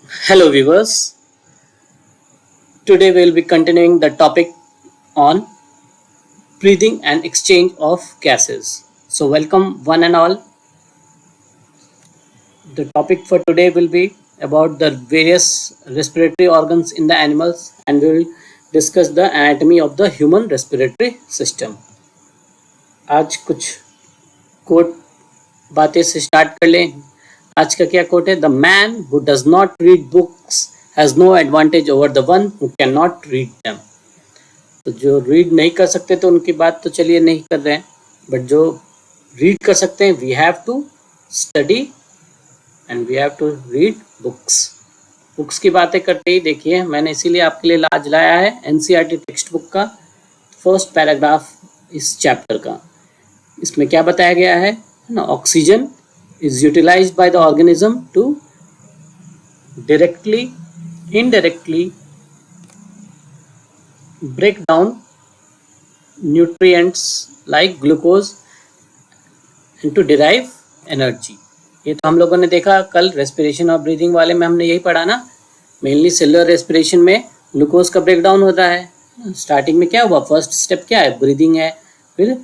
Hello viewers, today we will be continuing the topic on breathing and exchange of gases. So welcome one and all. The topic for today will be about the various respiratory organs in the animals and we will discuss the anatomy of the human respiratory system. आज कुछ coat बातें से start कर लें. आज का क्या quote है? The man who does not read books has no advantage over the one who can not read them. तो जो रीड नहीं कर सकते तो उनकी बात तो चलिए नहीं कर रहे हैं, बट जो रीड कर सकते हैं we have to study and we have to read books. Books की बातें करते ही देखिए, मैंने इसीलिए आपके लिए आज लाया है एनसीईआरटी टेक्स्ट बुक का फर्स्ट पैराग्राफ इस चैप्टर का. इसमें क्या बताया गया है ना, oxygen is utilized by the organism to directly, indirectly break down nutrients like glucose and to derive energy. ये तो हम लोगों ने देखा कल रेस्पिरेशन और ब्रीदिंग वाले में हमने यही पढ़ा ना. मेनली सेलुलर रेस्पिरेशन में ग्लूकोज का ब्रेकडाउन होता है. स्टार्टिंग में क्या हुआ, फर्स्ट स्टेप क्या है, ब्रीदिंग है, फिर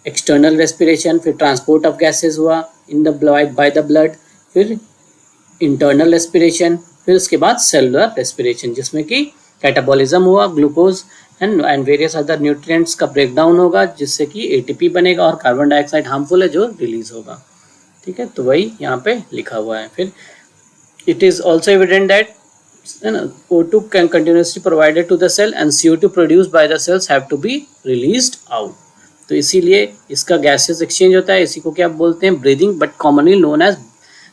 एक्सटर्नल रेस्पिरेशन, फिर ट्रांसपोर्ट ऑफ गैसेस हुआ in the by the blood, फिर इंटरनल रेस्पिरेशन, फिर उसके बाद सेलुलर रेस्पिरेशन जिसमें कि कैटाबॉलिज्म हुआ, glucose and various other nutrients का ब्रेकडाउन होगा जिससे कि एटीपी बनेगा और कार्बन डाइऑक्साइड हार्मफुल है जो रिलीज होगा. ठीक है, तो वही यहाँ पे लिखा हुआ है. फिर it is also evident that O2 can continuously provided to the cell and CO2 produced by the cells have to be released out. तो इसीलिए इसका गैसेस एक्सचेंज होता है. इसी को क्या बोलते हैं, breathing, but commonly known as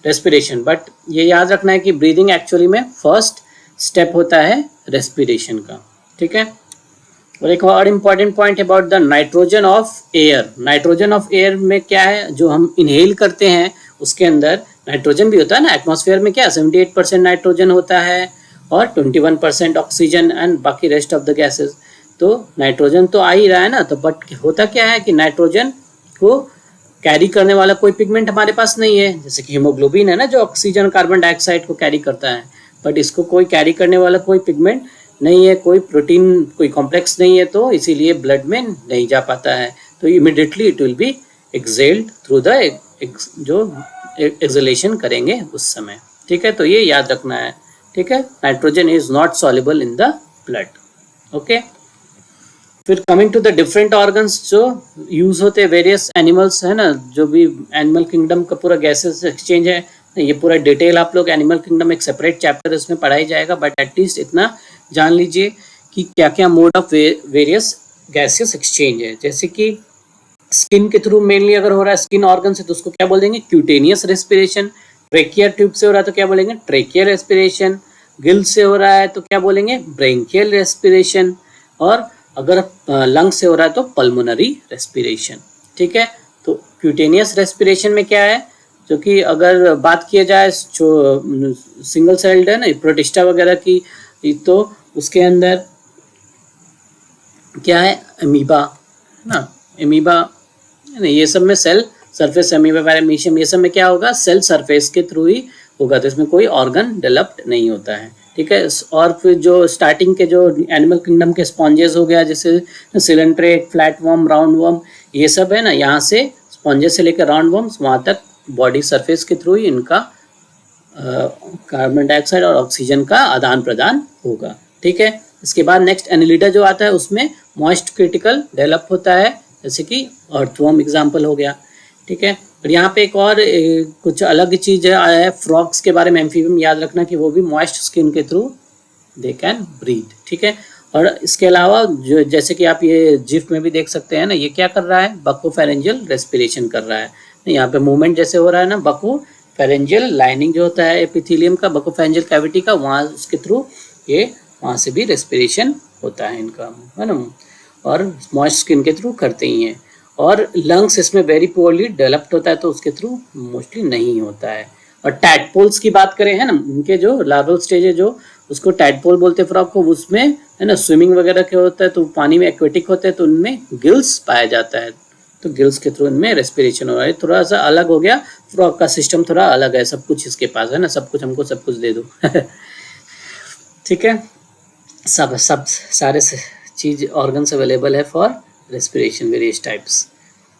respiration. But ये याद रखना है कि ब्रीदिंग एक्चुअली में फर्स्ट स्टेप होता है रेस्पिरेशन का. ठीक है, और एक और important point about the nitrogen of air. Nitrogen of air में क्या है, जो हम इनहेल करते हैं उसके अंदर नाइट्रोजन भी होता है ना. एटमॉस्फेयर में क्या 78% नाइट्रोजन होता है और 21% ऑक्सीजन एंड बाकी रेस्ट ऑफ द गैसेस. तो नाइट्रोजन तो आ ही रहा है ना, तो बट होता क्या है कि नाइट्रोजन को कैरी करने वाला कोई पिगमेंट हमारे पास नहीं है. जैसे कि हीमोग्लोबिन है ना जो ऑक्सीजन कार्बन डाइऑक्साइड को कैरी करता है, बट इसको कोई कैरी करने वाला कोई पिगमेंट नहीं है, कोई प्रोटीन, कोई कॉम्प्लेक्स नहीं है, तो इसीलिए ब्लड में नहीं जा पाता है. तो immediately it will be excelled through the जो एक्सलेशन करेंगे उस समय. ठीक है, तो ये याद रखना है. ठीक है, nitrogen is not soluble in the blood. Okay, फिर coming to the different organs जो यूज होते हैं वेरियस एनिमल्स है ना, जो भी एनिमल किंगडम का पूरा गैसेस एक्सचेंज है. ये पूरा डिटेल आप लोग एनिमल किंगडम एक सेपरेट चैप्टर इसमें पढ़ाई जाएगा, बट एटलीस्ट इतना जान लीजिए कि क्या क्या mode of various gases exchange है. जैसे कि स्किन के थ्रू मेनली अगर हो रहा है स्किन ऑर्गन से तो उसको क्या बोल देंगे, क्यूटेनियस रेस्पिरेशन. ट्रेकियर ट्यूब से हो रहा है तो क्या बोलेंगे, ट्रेकियल रेस्पिरेशन. गिल से हो रहा है तो क्या बोलेंगे, ब्रेंकियल रेस्पिरेशन. और अगर लंग से हो रहा है तो पल्मोनरी रेस्पिरेशन. ठीक है, तो क्यूटेनियस रेस्पिरेशन में क्या है, जो कि अगर बात किया जाए जो सिंगल सेल्ड है ना प्रोटिस्टा वगैरह की, तो उसके अंदर क्या है, अमीबा ना, अमीबा ये सब में सेल सरफेस, अमीबा पैरामीशियम, ये सब में क्या होगा, सेल सरफेस के थ्रू ही होगा, तो इसमें कोई ऑर्गन डेवलप्ड नहीं होता है. ठीक है, और फिर जो स्टार्टिंग के जो एनिमल किंगडम के स्पॉन्जेस हो गया, जैसे coelenterate, flat worm, round worm, ये सब है ना, यहाँ से स्पॉन्जेस से लेकर राउंड वर्म्स वहाँ तक बॉडी सरफेस के थ्रू ही इनका कार्बन डाइऑक्साइड और ऑक्सीजन का आदान प्रदान होगा. ठीक है, इसके बाद नेक्स्ट एनिलिडा जो आता है उसमें मॉइस्ट क्रिटिकल डेवलप होता है, जैसे कि अर्थवर्म एग्जाम्पल हो गया. ठीक है, और यहाँ पे एक और कुछ अलग चीज़ आया है फ्रॉग्स के बारे में, एम्फीबियम, याद रखना कि वो भी मॉइस्ट स्किन के थ्रू दे कैन ब्रीथ. ठीक है, और इसके अलावा जो जैसे कि आप ये जिफ में भी देख सकते हैं ना, ये क्या कर रहा है, बकोफेरेंजियल रेस्पिरेशन कर रहा है. यहाँ पे मूवमेंट जैसे हो रहा है ना, बकोफेरेंजियल लाइनिंग जो होता है एपिथेलियम का, बकोफेरेंजियल कैविटी का, वहाँ उसके थ्रू ये वहाँ से भी रेस्पिरेशन होता है इनका, है ना, और मॉइस्ट स्किन के थ्रू करते ही हैं. और लंग्स इसमें वेरी पुअरली डेवलप्ड होता है तो उसके थ्रू मोस्टली नहीं होता है. और टैडपोल्स की बात करें है ना, उनके जो लार्वल स्टेज है जो उसको टैडपोल बोलते हैं फ्रॉग को, उसमें है ना स्विमिंग वगैरह के होता है तो पानी में एक्वेटिक होते हैं तो उनमें गिल्स पाया जाता है. तो गिल्स के थ्रू इनमें रेस्पिरेशन हो रहा है। थोड़ा सा अलग हो गया, फ्रॉग का सिस्टम थोड़ा अलग है, सब कुछ इसके पास है ना, सब कुछ हमको सब कुछ दे दो ठीक है, सब सारे चीज ऑर्गन्स अवेलेबल है फॉर रेस्पिरेशन, वेरियस टाइप्स।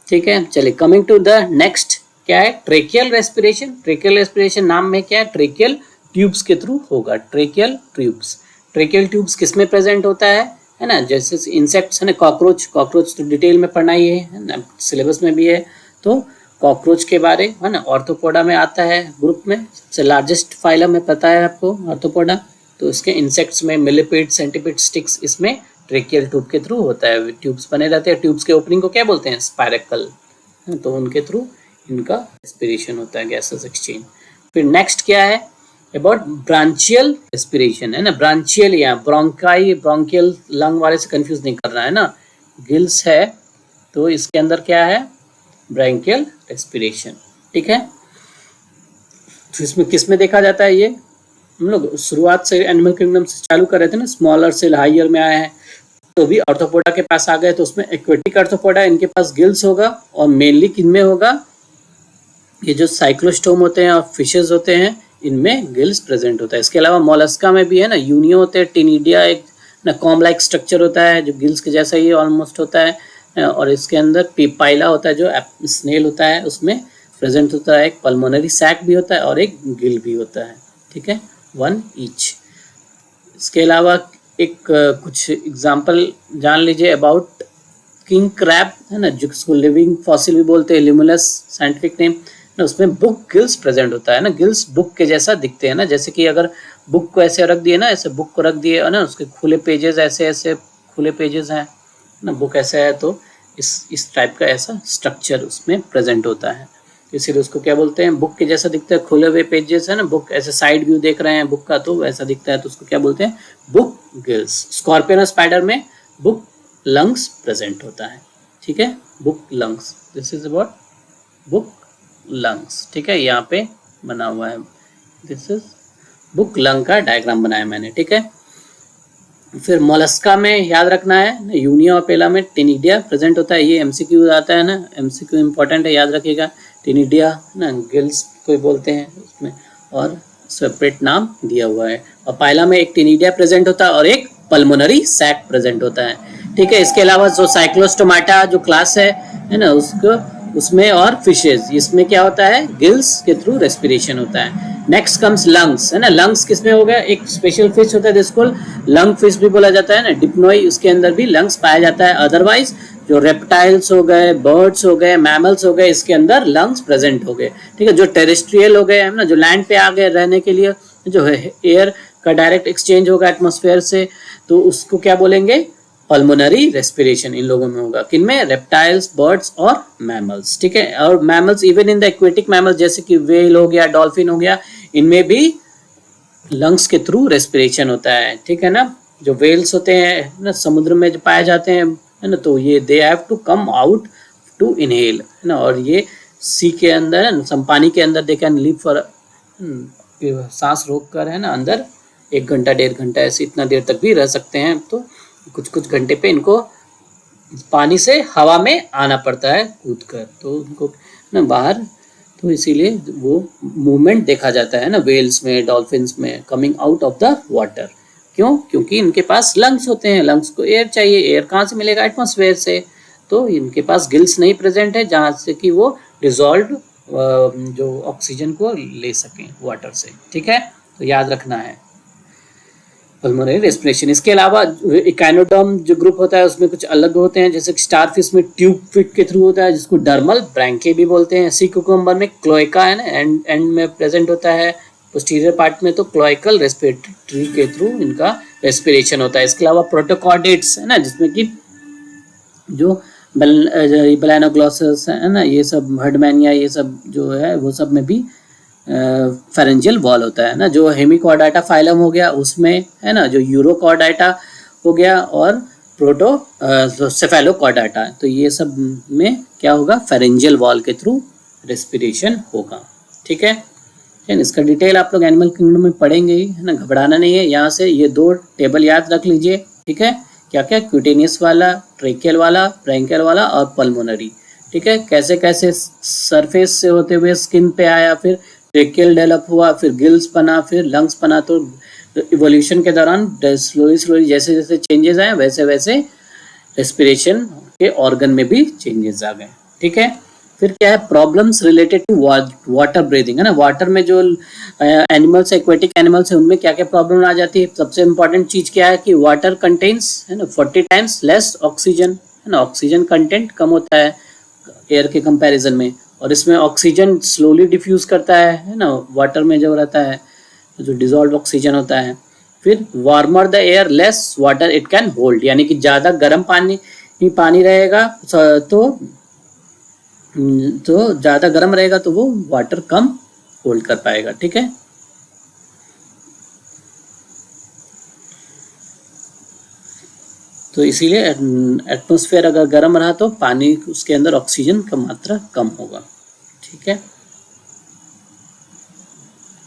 ठीक है, चलिए कमिंग टू द नेक्स्ट, क्या है ट्रेकियल रेस्पिरेशन। ट्रेकियल रेस्पिरेशन नाम में क्या है, ट्रेकियल ट्यूब्स के थ्रू होगा। ट्रेकियल ट्यूब्स, ट्रेकियल ट्यूब्स किस में प्रेजेंट होता है ना, जैसे इंसेक्ट्स है ना, कॉकरोच, कॉकरोच तो डिटेल में पढ़ना ही है ना, सिलेबस में भी है। तो कॉकरोच के बारे है ना, ऑर्थोपोडा में आता है ग्रुप में, सबसे लार्जेस्ट फाइलम है, पता है आपको ऑर्थोपोडा। तो इसके इंसेक्ट्स में मिलिपेड, सेंटीपीड, स्टिक्स, इसमें ट्रेकियल ट्यूब के थ्रू होता है, ट्यूब्स बने रहते हैं। ट्यूब्स के ओपनिंग को क्या बोलते हैं, स्पायरेकल, तो उनके थ्रू इनका रेस्पिरेशन होता है, गैसेस एक्सचेंज। फिर नेक्स्ट क्या है, अबाउट ब्रांचियल रेस्पिरेशन है ना, ब्रांचियल या ब्रोंकाई, ब्रोंकियल लंग वाले से कंफ्यूज नहीं करना है ना, गिल्स है तो इसके अंदर क्या है, ब्रोंकियल रेस्पिरेशन। ठीक है, तो इसमें किस में देखा जाता है, ये हम लोग शुरुआत से एनिमल किंगडम से चालू कर रहे थे ना, स्मॉलर से हाइयर में आए हैं, तो भी ऑर्थोपोडा के पास आ गए, तो उसमें एक्वेटिक ऑर्थोपोडा, इनके पास गिल्स होगा, और मेनली किन में होगा, ये जो साइक्लोस्टोम होते हैं और फिशेस होते हैं, इनमें गिल्स प्रेजेंट होता है। इसके अलावा मोलस्का में भी है ना, यूनियो होते हैं, टिनिडिया एक ना कॉम लाइक स्ट्रक्चर होता है जो गिल्स के जैसा ही ऑलमोस्ट होता है, और इसके अंदर पाइला होता है जो स्नेल होता है, उसमें प्रेजेंट होता है, एक पल्मोनरी सैक भी होता है और एक गिल भी होता है। ठीक है, वन ईच। इसके अलावा एक कुछ एग्जाम्पल जान लीजिए अबाउट किंग क्रैब है ना, जिसको लिविंग फॉसिल भी बोलते हैं, लिमुलस साइंटिफिक नेम ना, उसमें बुक गिल्स प्रेजेंट होता है ना, गिल्स बुक के जैसा दिखते हैं ना, जैसे कि अगर बुक को ऐसे रख दिए ना, ऐसे बुक को रख दिए ना, उसके खुले पेजेस ऐसे ऐसे खुले पेजेस हैं ना, बुक ऐसे है, तो इस टाइप का ऐसा स्ट्रक्चर उसमें प्रेजेंट होता है, इसीलिए उसको क्या बोलते हैं, बुक के जैसा दिखता है, खुले हुए पेजेस है ना, बुक ऐसे साइड व्यू देख रहे हैं बुक का, तो वैसा दिखता है, तो उसको क्या बोलते हैं, बुक गिल्स। स्कॉर्पियन और स्पाइडर में बुक लंग्स प्रेजेंट होता है। ठीक है, book lungs, this is about book lungs. ठीक है, यहाँ पे बना हुआ है, दिस इज बुक लंग का डायग्राम बनाया मैंने। ठीक है, फिर मोलस्का में याद रखना है, यूनिया और पेला में टिनिडिया प्रेजेंट होता है, ये एमसीक्यू आता है ना, एमसीक्यू इंपॉर्टेंट है, याद रखिएगा। टिनिडिया ना गिल्स को बोलते हैं उसमें, और सेपरेट नाम दिया हुआ है, और पाइला में एक टिनिडिया प्रेजेंट होता है और एक पल्मोनरी सैक प्रेजेंट होता है। ठीक है, इसके अलावा जो साइक्लोस्टोमाटा जो क्लास है ना, उसको उसमें और फिशेज, इसमें क्या होता है, गिल्स के थ्रू रेस्पिरेशन होता है। नेक्स्ट कम्स लंग्स है ना, लंग्स किसमें हो गया, एक स्पेशल फिश होता है जिसको लंग फिश भी बोला जाता है ना, डिप्नोई, उसके अंदर भी लंग्स पाया जाता है। अदरवाइज जो रेप्टाइल्स हो गए, बर्ड्स हो गए, मैमल्स हो गए, इसके अंदर लंग्स प्रेजेंट हो गए। ठीक है, जो टेरेस्ट्रियल हो गए है ना, जो लैंड पे आ गए रहने के लिए, जो है एयर का डायरेक्ट एक्सचेंज होगा एटमॉस्फेयर से, तो उसको क्या बोलेंगे, पल्मोनरी रेस्पिरेशन इन लोगों में होगा, किनमें, रेप्टाइल्स, बर्ड्स और मैमल्स। ठीक है, और mammals even in the aquatic mammals जैसे कि वेल हो गया, डॉल्फिन हो गया, इनमें भी लंग्स के थ्रू रेस्पिरेशन होता है। ठीक है ना, जो वेल्स होते हैं ना समुद्र में जो पाए जाते हैं है ना, तो ये they have to come out to inhale है ना, और ये सी के अंदर है ना, पानी के अंदर दे कैन लिव फॉर, सांस रोक कर है ना अंदर 1 घंटा 1.5 घंटा ऐसे इतना देर तक भी रह सकते हैं, तो कुछ कुछ घंटे पे इनको पानी से हवा में आना पड़ता है कूद कर, तो उनको ना बाहर, तो इसीलिए वो मूवमेंट देखा जाता है ना वेल्स में, डॉल्फिन्स में, coming out of the water. क्यों, क्योंकि इनके पास लंग्स होते हैं, लंग्स को एयर चाहिए, एयर कहाँ से मिलेगा, एटमॉस्फेयर से, तो इनके पास गिल्स नहीं प्रेजेंट है जहाँ से कि वो डिजॉल्व जो ऑक्सीजन को ले सकें वाटर से। ठीक है, तो याद रखना है पल्मोनरी रेस्पिरेशन। इसके अलावा इकाइनोडर्म जो ग्रुप होता है उसमें कुछ अलग होते हैं, जैसे स्टारफिश में ट्यूब फिट के थ्रू होता है जिसको डर्मल ब्रैंके भी बोलते हैं। सी कुकुम्बर में क्लोएका है ना, एंड में प्रेजेंट होता है, पोस्टीरियर पार्ट में तो क्लोइकल रेस्पिरेटरी के थ्रू इनका रेस्पिरेशन होता है। इसके अलावा प्रोटोकॉर्डेट्स है ना, जिसमें कि जो बेलानोग्लॉसस है ना, ये सब हर्डमैनिया, ये सब जो है वो सब में भी फेरेंजियल वॉल होता है ना। जो हेमिकॉर्डाटा फाइलम हो गया उसमें है ना, जो यूरोकॉर्डाटा हो गया और सेफेलोकॉर्डाटा, तो ये सब में क्या होगा, फेरेंजियल वॉल के थ्रू रेस्पिरेशन होगा। ठीक है, इसका डिटेल आप लोग एनिमल किंगडम में पढ़ेंगे ही है ना, घबराना नहीं है। यहाँ से ये 2 टेबल याद रख लीजिए। ठीक है, क्या क्या, क्यूटेनियस वाला, ट्रेकियल वाला, ब्रैंकियल वाला और पल्मोनरी। ठीक है, कैसे कैसे सरफेस से होते हुए स्किन पे आया, फिर ट्रेकियल डेवलप हुआ, फिर गिल्स बना, फिर लंग्स बना। तो इवोल्यूशन के दौरान स्लोली स्लोली जैसे जैसे चेंजेस आए वैसे वैसे रेस्पिरेशन के ऑर्गन में भी चेंजेस आ गए। ठीक है, फिर क्या है, problems related to water breathing, है ना। वाटर में जो एनिमल्स, एक्वेटिक एनिमल्स है, उनमें क्या क्या प्रॉब्लम आ जाती है। सबसे इंपॉर्टेंट चीज क्या है कि वाटर कंटेन्स, है ना, 40 टाइम्स लेस ऑक्सीजन, है ना। ऑक्सीजन कंटेंट कम होता है एयर के कंपैरिजन में, और इसमें ऑक्सीजन स्लोली डिफ्यूज करता है ना, वाटर में जो रहता है, जो डिजॉल्व ऑक्सीजन होता है। फिर warmer the air less water it can hold, यानी कि ज्यादा गर्म पानी रहेगा तो ज्यादा गर्म रहेगा तो वो वाटर कम होल्ड कर पाएगा। ठीक है, तो इसीलिए एटमॉस्फेयर अगर गर्म रहा तो पानी उसके अंदर ऑक्सीजन का मात्रा कम होगा। ठीक है,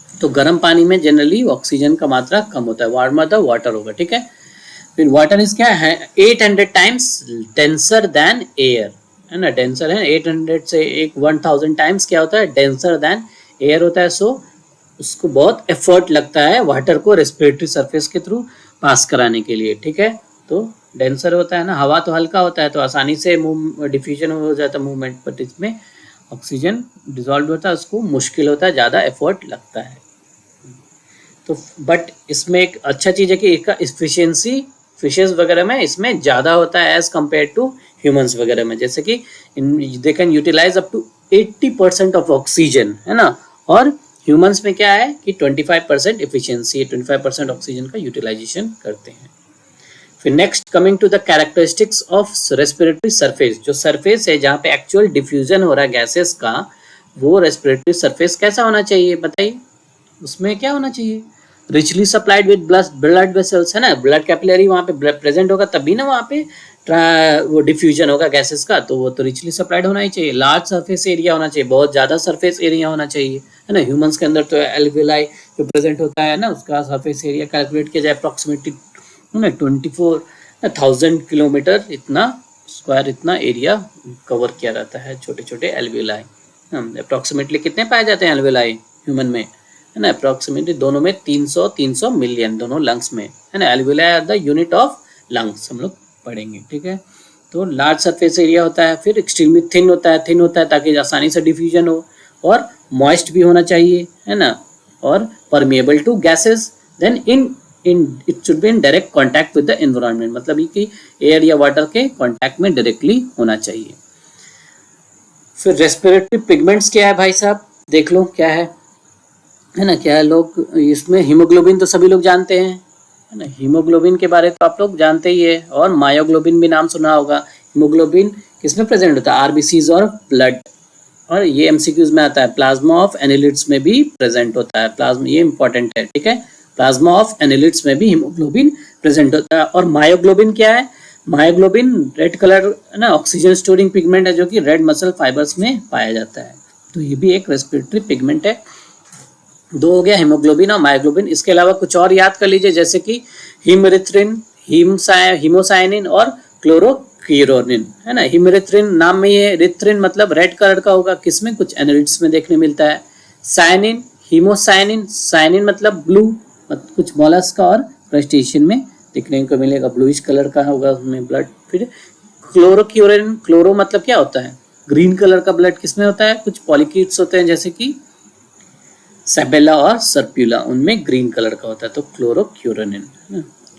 तो गर्म पानी में जनरली ऑक्सीजन का मात्रा कम होता है, वार्मर द वाटर होगा। ठीक है, फिर वाटर इज क्या है, 800 टाइम्स डेंसर देन एयर, है ना। डेंसर है 800 से 1000 टाइम्स क्या होता है, डेंसर देन एयर होता है। सो उसको बहुत एफर्ट लगता है वाटर को रेस्पिरेटरी सरफेस के थ्रू पास कराने के लिए। ठीक है, तो डेंसर होता है ना, हवा तो हल्का होता है तो आसानी से डिफ्यूजन हो जाता है मूवमेंट, बट इसमें ऑक्सीजन डिजॉल्व होता है, उसको मुश्किल होता है, ज़्यादा एफर्ट लगता है। तो बट इसमें एक अच्छा चीज़ है कि इसका एफिशिएंसी फिशेस वगैरह में इसमें ज़्यादा होता है एज कम्पेयर टू ह्यूमंस वगैरह में, जैसे कि they can utilise up to 80% of oxygen, है ना। और ह्यूमंस में क्या है कि 25% एफिशिएंसी, 25% ऑक्सीजन का यूटिलाइजेशन करते हैं। फिर next coming to the characteristics of respiratory surface, जो सरफेस है जहाँ पे एक्चुअल डिफ्यूजन हो रहा है गैसेस का, वो रेस्पिरेटरी सरफेस कैसा होना चाहिए बताइए। उसमें क्या होना चाहिए, richly supplied with blood vessels, है ना। ब्लड कैपिलरी वहाँ पे प्रेजेंट होगा तभी ना वहाँ पे वो डिफ्यूजन होगा गैसेस का, तो वो तो रिचली सप्लाइड होना ही चाहिए। लार्ज सरफेस एरिया होना चाहिए, बहुत ज़्यादा सरफेस एरिया होना चाहिए, है ना। ह्यूमंस के अंदर तो एल्विलाई जो प्रेजेंट होता है ना, उसका सरफेस एरिया कैलकुलेट किया जाए अप्रॉक्सीमेटली 24,000 किलोमीटर इतना स्क्वायर, इतना एरिया कवर किया जाता है छोटे छोटे एल्विलाई। अप्रॉक्सीमेटली कितने पाए जाते हैं एल्विलाई ह्यूमन में, है ना। अप्रॉक्सीमेटली दोनों में 300 मिलियन, दोनों लंग्स में, है ना। Alveoli are the unit of lungs हम लोग पढ़ेंगे। ठीक है, तो लार्ज सरफेस एरिया होता है, फिर एक्सट्रीमली थिन होता है ताकि आसानी से डिफ्यूजन हो, और मॉइस्ट भी होना चाहिए, है ना, और permeable to gases. Then it should be in direct contact with the environment, मतलब कि एयर या वाटर के कॉन्टैक्ट में डायरेक्टली होना चाहिए। फिर रेस्पिरेटरी पिगमेंट्स क्या है भाई साहब, देख लो क्या है ना। क्या है, लोग इसमें हीमोग्लोबिन तो सभी लोग जानते हैं, है ना। हीमोग्लोबिन के बारे तो आप लोग जानते ही है, और मायोग्लोबिन भी नाम सुना होगा। हीमोग्लोबिन किसमें प्रेजेंट होता है, आरबीसीज और ब्लड, और ये एमसीक्यूज में आता है। प्लाज्मा ऑफ एनालिट्स में भी प्रेजेंट होता है, प्लाज्मा, ये इंपॉर्टेंट है। ठीक है, प्लाज्मा ऑफ एनालिट्स में भी हीमोग्लोबिन प्रेजेंट होता है। और मायोग्लोबिन क्या है, मायोग्लोबिन रेड कलर, है ना, ऑक्सीजन स्टोरिंग पिगमेंट है, जो कि रेड मसल फाइबर्स में पाया जाता है। तो ये भी एक रेस्पिरेटरी पिगमेंट है। दो हो गया, हीमोग्लोबिन और मायोग्लोबिन। इसके अलावा कुछ और याद कर लीजिए, जैसे कि हिमरिथ्रिन, हीमोसाइनिन और क्लोरोक्यूरोनिन, है ना। हिमरिथ्रिन नाम में ये रिथ्रिन मतलब रेड कलर का होगा, किसमें, कुछ एनालिट्स में देखने मिलता है। साइनिन, हीमोसाइनिन, साइनिन मतलब ब्लू, कुछ मोलस्क और क्रस्टेशियन में देखने को मिलेगा, ब्लूइश कलर का होगा उसमें ब्लड। फिर क्लोरोक्यूरिन, क्लोरो मतलब क्या होता है, ग्रीन कलर का ब्लड किसमें होता है, कुछ पॉलीक्यूट्स होते हैं जैसे कि सेबेला और सर्प्यूला, उनमें ग्रीन कलर का होता है, तो क्लोरोक्यूरिन,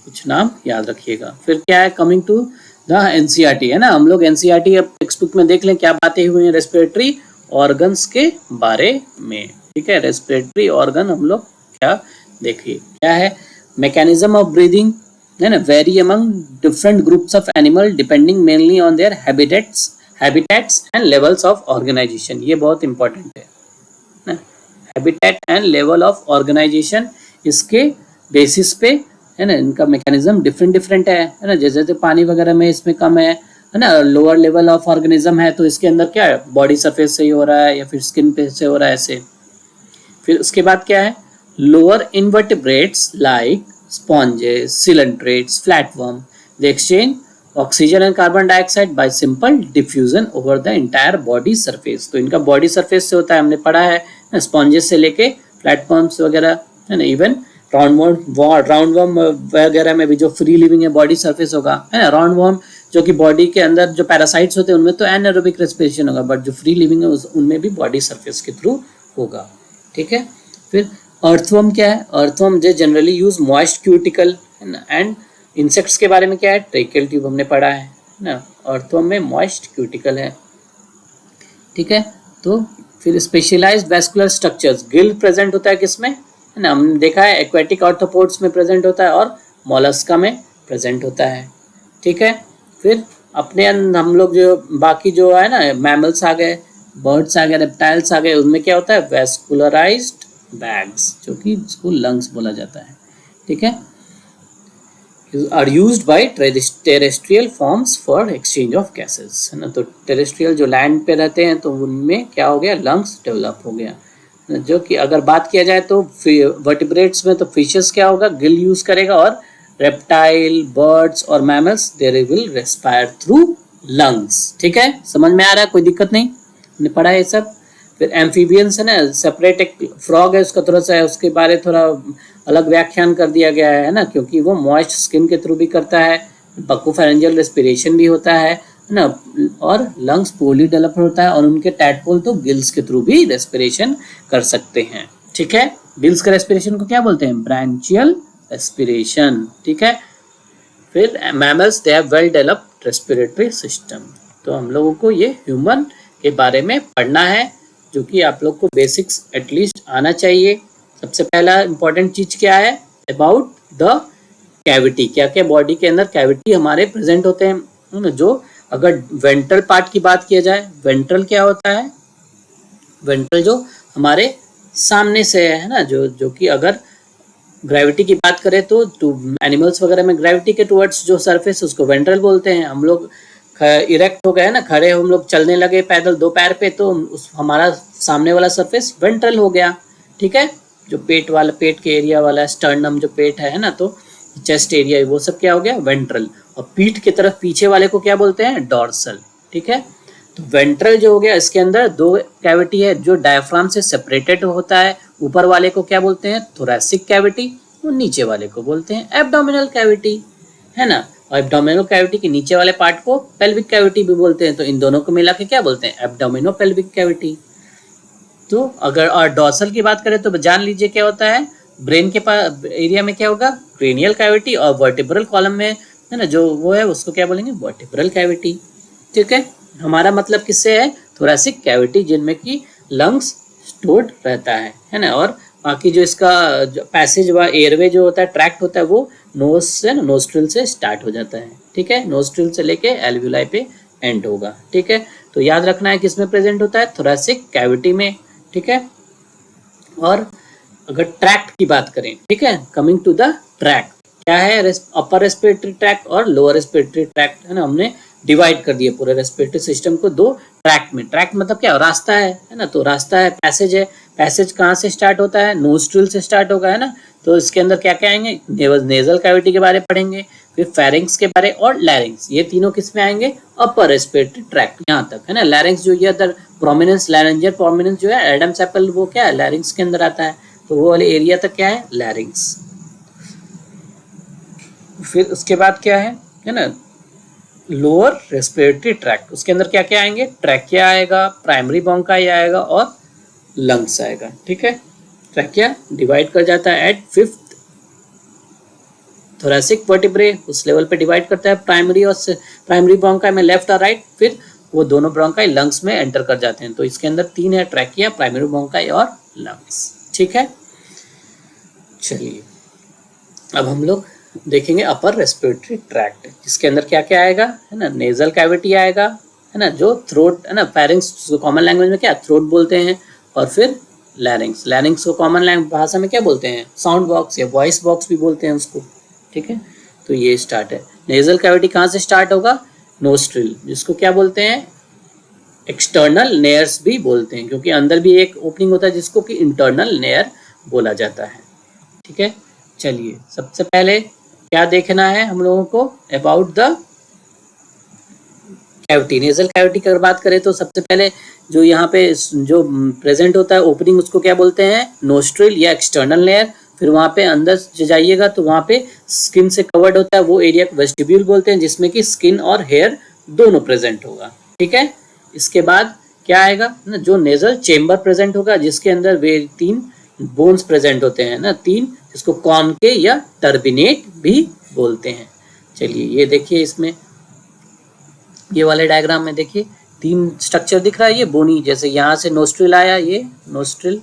कुछ नाम याद रखिएगा। फिर क्या है, कमिंग टू द एनसीईआरटी, है ना। हम लोग एनसीईआरटी अब टेक्स्ट बुक में देख लें क्या बातें हुई हैं रेस्पिरेटरी ऑर्गन्स के बारे में। ठीक है, रेस्पिरेटरी ऑर्गन हम लोग क्या देखिए, क्या है, मैकेनिज्म ऑफ ब्रीदिंग, है ना, very among different groups of animal depending mainly on their habitats and levels of organisation. ये बहुत इंपॉर्टेंट है ना, habitat and level of organisation, इसके बेसिस पे, है ना, इनका मैकेनिज्म डिफरेंट है ना। जैसे पानी वगैरह में इसमें कम है ना, लोअर लेवल ऑफ ऑर्गेनिज्म है, तो इसके अंदर क्या है, बॉडी सरफेस से ही हो रहा है या फिर स्किन पे से हो रहा है ऐसे। फिर उसके बाद क्या है, lower invertebrates like sponges, coelenterates, flatworm, they exchange oxygen and carbon dioxide bye simple diffusion over the entire body surface. तो इनका बॉडी सरफेस से होता है, हमने पढ़ा है स्पॉन्जेस से लेके प्लेटफॉर्म्स वगैरह है ना, इवन राउंड वर्म वगैरह में भी जो फ्री लिविंग है बॉडी सरफेस होगा, है ना। राउंड वर्म जो कि बॉडी के अंदर जो पैरासाइट्स होते हैं उनमें तो एनारोबिक रेस्पिरेशन होगा, बट जो फ्री लिविंग है उनमें भी बॉडी सरफेस के थ्रू होगा, ठीक है। फिर अर्थवर्म क्या है? अर्थवर्म जो जनरली यूज मॉइस्ट क्यूटिकल है ना, एंड इंसेक्ट्स के बारे में क्या है? ट्रेकियल ट्यूब हमने पढ़ा है ना। अर्थवर्म में मॉइस्ट क्यूटिकल है, ठीक है। तो फिर specialised vascular structures, gill present होता है किसमें, है ना, हमने देखा है एक्वेटिक आर्थ्रोपोड्स में प्रेजेंट होता है और मोलस्का में प्रेजेंट होता है, ठीक है। फिर अपने हम लोग जो बाकी जो है ना मैमल्स आ गए, बर्ड्स आ गए, रेप्टाइल्स आ गए, उनमें क्या होता है? वैस्कुलराइज्ड बैग्स, जो कि इसको लंग्स बोला जाता है, ठीक है। Are used by terrestrial forms for exchange of gases, है ना। तो टेरेस्ट्रियल जो लैंड पे रहते हैं तो उनमें क्या हो गया? लंग्स डेवलप हो गया, जो कि अगर बात किया जाए तो वर्टिब्रेट्स में तो फिशेस क्या होगा? गिल यूज करेगा, और रेप्टाइल, बर्ड्स और mammals they will respire through lungs, ठीक है। समझ में आ रहा है? कोई दिक्कत नहीं, हमने पढ़ा है ये सब। फिर एम्फीबियंस है ना, सेपरेट एक फ्रॉग है, उसका थोड़ा सा उसके बारे थोड़ा अलग व्याख्यान कर दिया गया है ना, क्योंकि वो मॉइस्ट स्किन के थ्रू भी करता है, बकोफेरेंजियल रेस्पिरेशन भी होता है ना, और लंग्स पोली डेवलप होता है, और उनके टैडपोल तो गिल्स के थ्रू भी रेस्पिरेशन कर सकते हैं, ठीक है। गिल्स के रेस्पिरेशन को क्या बोलते हैं? ब्रांचियल रेस्पिरेशन, ठीक है। फिर mammals they have well developed respiratory system. तो हम लोगों को ये ह्यूमन के बारे में पढ़ना है, जो कि आप लोग को बेसिक्स एटलीस्ट आना चाहिए। सबसे पहला इंपॉर्टेंट चीज क्या है? अबाउट द कैविटी, क्या क्या बॉडी के अंदर कैविटी हमारे प्रेजेंट होते हैं, जो अगर वेंट्रल पार्ट की बात किया जाए, वेंट्रल क्या होता है? वेंट्रल जो हमारे सामने से है ना, जो कि अगर ग्रेविटी की बात करें तो एनिमल्स वगैरह में ग्रेविटी के टुवर्ड्स जो सरफेस उसको वेंट्रल बोलते हैं। हम लोग इरेक्ट हो गए ना, खड़े हम लोग चलने लगे पैदल दो पैर पे, तो हमारा सामने वाला सरफेस वेंट्रल हो गया, ठीक है। जो पेट वाला, पेट के एरिया वाला स्टर्नम जो पेट है ना, तो चेस्ट एरिया, वो सब क्या हो गया? वेंट्रल। और पीठ की तरफ पीछे वाले को क्या बोलते हैं? डॉर्सल, ठीक है। तो वेंट्रल जो हो गया, इसके अंदर दो कैविटी है जो डायफ्राम से सेपरेटेड होता है। ऊपर वाले को क्या बोलते हैं? थोरैसिक कैविटी, और नीचे वाले को बोलते हैं एब्डोमिनल कैविटी, है ना। और एब्डोमिनल कैविटी के नीचे वाले पार्ट को पेल्विक कैविटी भी बोलते हैं। तो इन दोनों को मिला के क्या बोलते हैं? एब्डोमिनो पेल्विक कैविटी। तो अगर और डॉर्सल की बात करें तो जान लीजिए क्या होता है? ब्रेन के पास एरिया में क्या होगा? क्रेनियल कैविटी, और वर्टिब्रल कॉलम में है ना जो वो है उसको क्या बोलेंगे? वर्टिब्रल कैविटी, ठीक है। हमारा मतलब किससे है? थोरैसिक कैविटी, जिनमें की लंग्स स्टोर्ड रहता है ना। और बाकी जो इसका पैसेज व एयरवे जो होता है, ट्रैक्ट होता है, वो नोज से नोस्ट्रिल से स्टार्ट हो जाता है, ठीक है। नोस्ट्रिल से लेके एल्वियोलाई पे एंड होगा, ठीक है। तो याद रखना है किसमें प्रेजेंट होता है? थोरैसिक कैविटी में, ठीक है। और अगर ट्रैक्ट की बात करें, ठीक है, कमिंग टू द ट्रैक्ट, क्या है? अपर रेस्पिरेटरी ट्रैक्ट और लोअर रेस्पिरेटरी ट्रैक्ट, है ना। हमने डिवाइड कर दिया पूरे रेस्पिरेटरी सिस्टम को दो ट्रैक्ट में। ट्रैक्ट मतलब क्या? रास्ता है ना। तो रास्ता है, पैसेज है। पैसेज कहाँ से स्टार्ट होता है? नोस्ट्रिल से स्टार्ट होगा, है ना। तो इसके अंदर क्या क्या आएंगे? नेजल कैविटी के बारे में पढ़ेंगे, फिर फेरिंग्स के बारे और लैरिंग्स, ये तीनों किस में आएंगे? अपर रेस्पिरेटरी ट्रैक्ट, यहाँ तक, है ना। लैरिंग्स जो ये अदर प्रोमिनेंस, लैरिंजियल प्रोमिनेंस जो है एडम्स एप्पल, वो क्या है? लैरिंग्स के अंदर आता है। तो वो वाले एरिया तक क्या है? लैरिंग्स। फिर उसके बाद क्या है ना, लोअर रेस्पिरेटरी ट्रैक्ट, उसके अंदर क्या क्या आएंगे? ट्रैकिया आएगा, प्राइमरी ब्रोंकाई आएगा और लंग्स आएगा, ठीक है। ट्रैकिया डिवाइड कर जाता है एट 5th थोरैसिक वर्टिब्रे, उस लेवल पे डिवाइड करता है प्राइमरी ब्रोंकाई में लेफ्ट और राइट। फिर वो दोनों ब्रोंकाई लंग्स में एंटर कर जाते हैं। तो इसके अंदर तीन है, ट्रैकिया, प्राइमरी ब्रोंकाई और लंग्स, ठीक है। चलिए अब हम लोग देखेंगे अपर रेस्पिरेटरी ट्रैक्ट, जिसके अंदर क्या क्या आएगा, है ना। नेजल कैविटी आएगा, है ना, जो थ्रोट, है ना। फेरिंग्स कॉमन लैंग्वेज में क्या? थ्रोट बोलते हैं। और फिर लैरिंग्स, लैरिंग्स को कॉमन लैंग्वेज भाषा में क्या बोलते हैं? साउंड बॉक्स या वॉइस बॉक्स भी बोलते हैं उसको, ठीक है। तो ये स्टार्ट है। नेजल कैविटी कहाँ से स्टार्ट होगा? नोस्ट्रिल, जिसको क्या बोलते हैं? एक्सटर्नल नेयर्स भी बोलते हैं, क्योंकि अंदर भी एक ओपनिंग होता है जिसको कि इंटरनल नेयर बोला जाता है, ठीक है। चलिए सबसे पहले क्या देखना है हम लोगों को? About the cavity. Nasal cavity की अगर बात करें तो सबसे पहले जो यहाँ पे जो प्रेजेंट होता है ओपनिंग, उसको क्या बोलते हैं, नोस्ट्रिल या एक्सटर्नल लेयर। फिर वहाँ पे अंदर जाइएगा तो वहाँ पे स्किन से कवर्ड होता है, वो एरिया को वेस्टिब्यूल बोलते हैं, जिसमें कि स्किन और हेयर दोनों प्रेजेंट होगा। ठीक है, इसके बाद क्या आएगा ना, जो नेजल चेम्बर प्रेजेंट होगा, जिसके अंदर वे 3 बोन्स प्रेजेंट होते हैं ना, 3, जिसको कॉनके या टर्बिनेट भी बोलते हैं। चलिए ये देखिए, इसमें ये वाले डायग्राम में देखिए 3 स्ट्रक्चर दिख रहा है। ये बोनी, जैसे यहाँ से नोस्ट्रिल आया, ये नोस्ट्रिल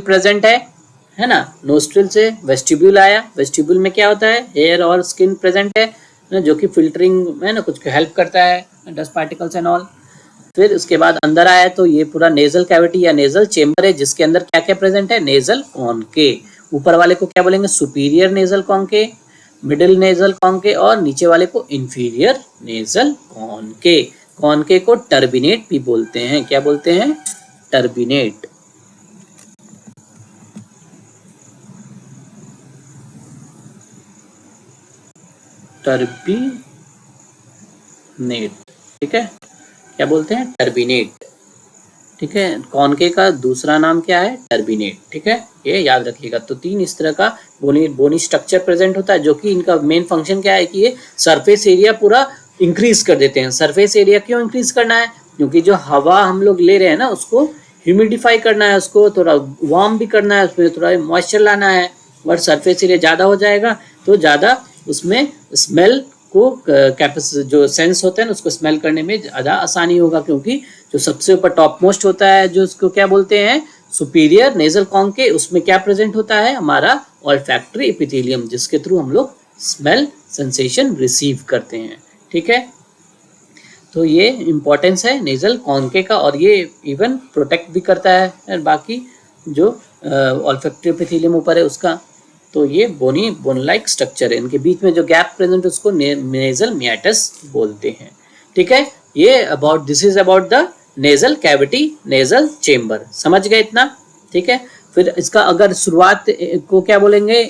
प्रेजेंट है ना। नोस्ट्रिल से वेस्टिब्यूल आया, वेस्टिब्यूल में क्या होता है, हेयर और स्किन प्रेजेंट है ना, जो कि फिल्टरिंग है ना, कुछ हेल्प करता है, डस्ट पार्टिकल्स एंड ऑल। फिर उसके बाद अंदर आया तो ये पूरा नेजल कैविटी या नेजल चेम्बर है, जिसके अंदर क्या क्या प्रेजेंट है, नेजल कॉनके। ऊपर वाले को क्या बोलेंगे, सुपीरियर नेजल कॉनके, मिडिल नेजल कॉनके, और नीचे वाले को इंफीरियर नेजल कॉनके। कॉनके को टर्बिनेट भी बोलते हैं। क्या बोलते हैं, टर्बिनेट। टर्बिनेट, ठीक है, क्या बोलते हैं, टर्बिनेट। ठीक है, कॉनके का दूसरा नाम क्या है, टर्बिनेट। ठीक है, ये याद रखिएगा। तो 3 इस तरह का बोनी स्ट्रक्चर प्रेजेंट होता है, जो कि इनका मेन फंक्शन क्या है कि ये सरफेस एरिया पूरा इंक्रीज कर देते हैं। सरफेस एरिया क्यों इंक्रीज करना है, क्योंकि जो हवा हम लोग ले रहे हैं ना, उसको ह्यूमिडिफाई करना है, उसको थोड़ा वार्म भी करना है, उसमें थोड़ा मॉइस्चर लाना है। और सरफेस एरिया ज़्यादा हो जाएगा तो ज़्यादा उसमें स्मेल को जो सेंस होता है ना, उसको स्मेल करने में ज़्यादा आसानी होगा, क्योंकि जो सबसे ऊपर टॉप मोस्ट होता है, जो उसको क्या बोलते हैं, सुपीरियर नेजल कॉनके, उसमें क्या प्रेजेंट होता है, हमारा ऑल्फैक्टरी एपिथेलियम, जिसके थ्रू हम लोग स्मेल सेंसेशन रिसीव करते हैं। ठीक है, तो ये इम्पोर्टेंस है नेजल कॉनके का, और ये इवन प्रोटेक्ट भी करता है बाकी जो ऑल्फैक्टरी एपिथेलियम ऊपर है उसका। तो ये बोन लाइक स्ट्रक्चर है, इनके बीच में जो गैप प्रेजेंट है उसको नेजल मियाटस बोलते हैं। ठीक है, ये this is about the nasal cavity, nasal chamber. समझ गए इतना? ठीक है, फिर इसका अगर शुरुआत को क्या बोलेंगे,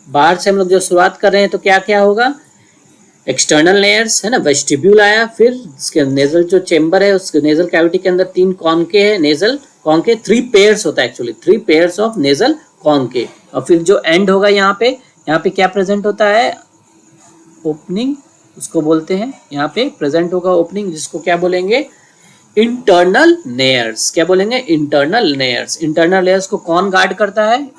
बाहर से हम लोग जो शुरुआत कर रहे हैं तो क्या क्या होगा, एक्सटर्नल लेयर्स है ना, वेस्टिब्यूल आया, फिर इसके नेजल जो चेम्बर है, उसके नेजल कैविटी के अंदर 3 कॉनके है, नेजल कॉनके 3 पेयर्स होता है, एक्चुअली 3 पेयर्स ऑफ नेजल कॉनके। और फिर जो एंड होगा यहाँ पे क्या प्रेजेंट होता है, ओपनिंग, उसको बोलते हैं, यहाँ पे प्रेजेंट होगा ओपनिंग, जिसको क्या बोलेंगे, इंटरनल लेयर्स। क्या बोलेंगे, इंटरनल लेयर्स। इंटरनल लेयर्स को कौन गार्ड करता है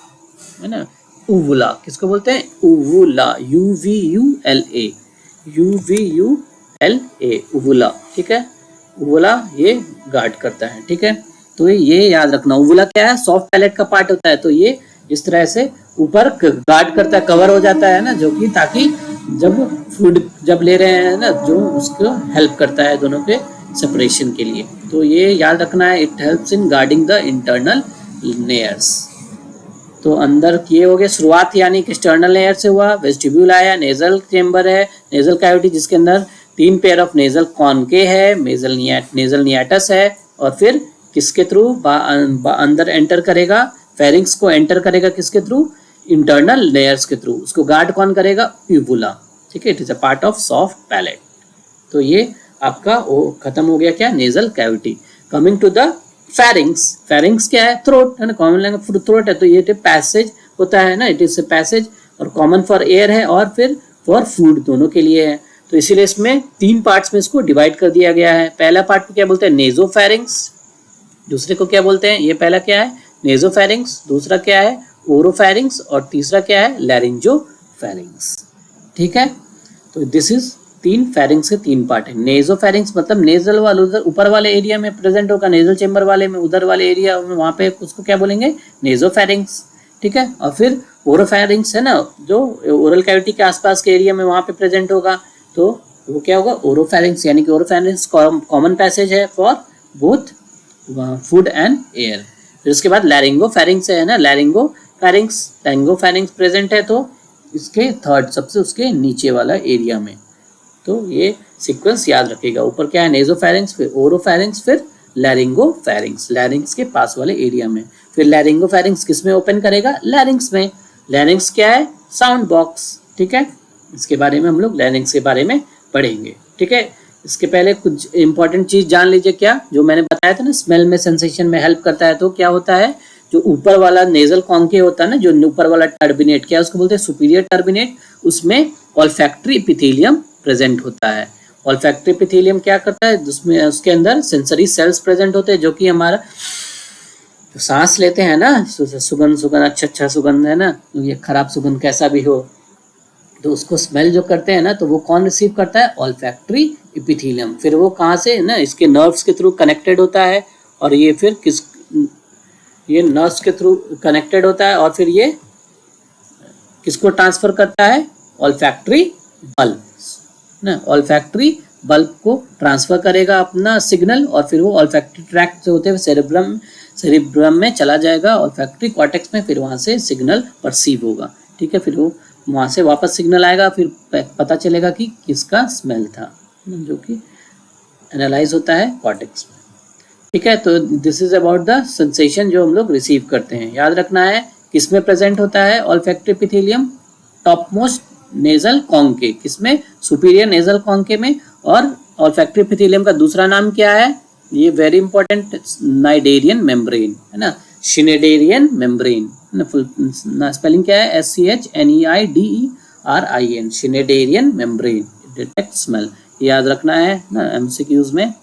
ना, उवुला। किसको बोलते हैं, उवुला, UVULA, UVULA, उवुला। ठीक है, उवुला ये गार्ड करता है। ठीक है, तो ये याद रखना, उवुला क्या है, सॉफ्ट पैलेट का पार्ट होता है, तो ये इस तरह से ऊपर गार्ड करता है, कवर हो जाता है ना, जो कि ताकि जब फूड जब ले रहे हैं ना, जो उसको हेल्प करता है दोनों के सेपरेशन के लिए। तो ये याद रखना है, it helps in guarding the internal layers. तो अंदर किए हो गए शुरुआत, यानी कि एक्सटर्नल लेयर से हुआ, वेस्टिब्यूल आया, नेजल चेम्बर है, नेजल कैविटी जिसके अंदर 3 पेयर ऑफ नेजल कॉनके है, नेजल नियाटस है, और फिर किसके थ्रू अंदर एंटर करेगा, फेरिंग्स को एंटर करेगा, किसके थ्रू, इंटरनल लेयर्स के थ्रू। उसको गार्ड कौन करेगा, यूवुला। ठीक है, it is a part of soft palate. तो ये आपका खत्म हो गया क्या, nasal cavity. Coming to the pharynx. Pharynx क्या है, थ्रोट है ना, कॉमन लैंग्वेज थ्रोट है, तो ये पैसेज होता है ना, इट इज पैसेज, और कॉमन फॉर एयर है, और फिर फॉर फूड, दोनों के लिए है। तो इसीलिए इसमें 3 पार्ट्स में इसको डिवाइड कर दिया गया है। पहला पार्ट को क्या बोलते हैं, नेजोफेरिंग्स, दूसरे को क्या बोलते हैं, ये पहला क्या है, नेजोफेरिंग्स, दूसरा क्या है, ओरोफेरिंग्स, और तीसरा क्या है, लैरिंजोफेरिंग्स। ठीक है, तो दिस इज 3 फेरिंग्स के 3 पार्ट है। नेजोफेरिंग्स मतलब नेजल वाले उधर ऊपर वाले एरिया में प्रेजेंट होगा, नेजल चेम्बर वाले में उधर वाले एरिया में, वहाँ पे उसको क्या बोलेंगे, नेजोफेरिंग्स। ठीक है, और फिर ओरोफेरिंग्स है ना, जो ओरल कैविटी के आसपास के एरिया में वहाँ पे प्रेजेंट होगा, तो वो क्या होगा, ओरोफेरिंग्स। यानी कि ओरोफेरिंग्स कॉमन पैसेज है for both food and air. फिर उसके बाद लैरिंगोफेरिंग्स है ना, लैरिंगोफेरिंग्स प्रेजेंट है, तो इसके थर्ड सबसे उसके नीचे वाला एरिया में। तो ये सीक्वेंस याद रखिएगा, ऊपर क्या है, नेजोफेरिंग्स, फिर ओरोफेरिंग्स, फिर लैरिंगोफेरिंग्स, लैरिंग्स के पास वाले एरिया में। फिर लैरिंगोफेरिंग्स किस में ओपन करेगा, लैरिंग्स में। लैरिंग्स क्या है, साउंड बॉक्स। ठीक है, इसके बारे में हम लोग लैरिंग्स के बारे में पढ़ेंगे। ठीक है, इसके पहले कुछ इंपॉर्टेंट चीज जान लीजिए। क्या जो मैंने बताया था ना, स्मेल में सेंसेशन में हेल्प करता है, तो क्या होता है, जो ऊपर वाला नेजल कॉन्केव होता है ना, जो ऊपर वाला टर्बिनेट, क्या उसको बोलते हैं, सुपीरियर टर्बिनेट, उसमें ऑल्फैक्टरी एपिथेलियम प्रेजेंट होता है। ऑल्फैक्टरी एपिथेलियम क्या करता है, उसमें उसके अंदर सेंसरी सेल्स प्रेजेंट होते हैं, जो कि हमारा जो सांस लेते हैं ना, सुगंध अच्छा सुगंध है ना, ये खराब सुगंध कैसा भी हो, तो उसको स्मेल जो करते हैं ना, तो वो कौन रिसीव करता है, ऑल्फैक्टरी एपिथेलियम। फिर वो कहाँ से ना, इसके नर्व्स के थ्रू कनेक्टेड होता है, और ये फिर ये नर्व्स के थ्रू कनेक्टेड होता है, और फिर ये किसको ट्रांसफर करता है, ऑल्फैक्टरी बल्ब ना, ऑल्फैक्टरी बल्ब को ट्रांसफर करेगा अपना सिग्नल, और फिर वो ऑल्फैक्टरी ट्रैक्ट से होते हुए सेरेब्रम में चला जाएगा, ऑल्फैक्टरी कॉर्टेक्स में, फिर वहाँ से सिग्नल परसीव होगा। ठीक है, फिर वो वहाँ से वापस सिग्नल आएगा, फिर पता चलेगा कि किसका स्मेल था, जो कि एनालाइज होता है कॉर्टेक्स में। ठीक है, तो this is about the sensation जो हम लोग रिसीव करते हैं। याद रखना है किसमें प्रेजेंट होता है olfactory epithelium, top most nasal conchae, किसमें, सुपीरियर नेजल कॉन्के में। और ऑल्फैक्टरी एपिथेलियम का दूसरा नाम क्या है, ये वेरी इंपॉर्टेंट, नाइडेरियन मेम्ब्रेन है ना, शिनेडेरियन मेम्ब्रेन, स्पेलिंग क्या है, SCHNEIDERIN, शिनेडेरियन मेम्ब्रेन, डिटेक्ट स्मेल, याद रखना है ना, MCQs में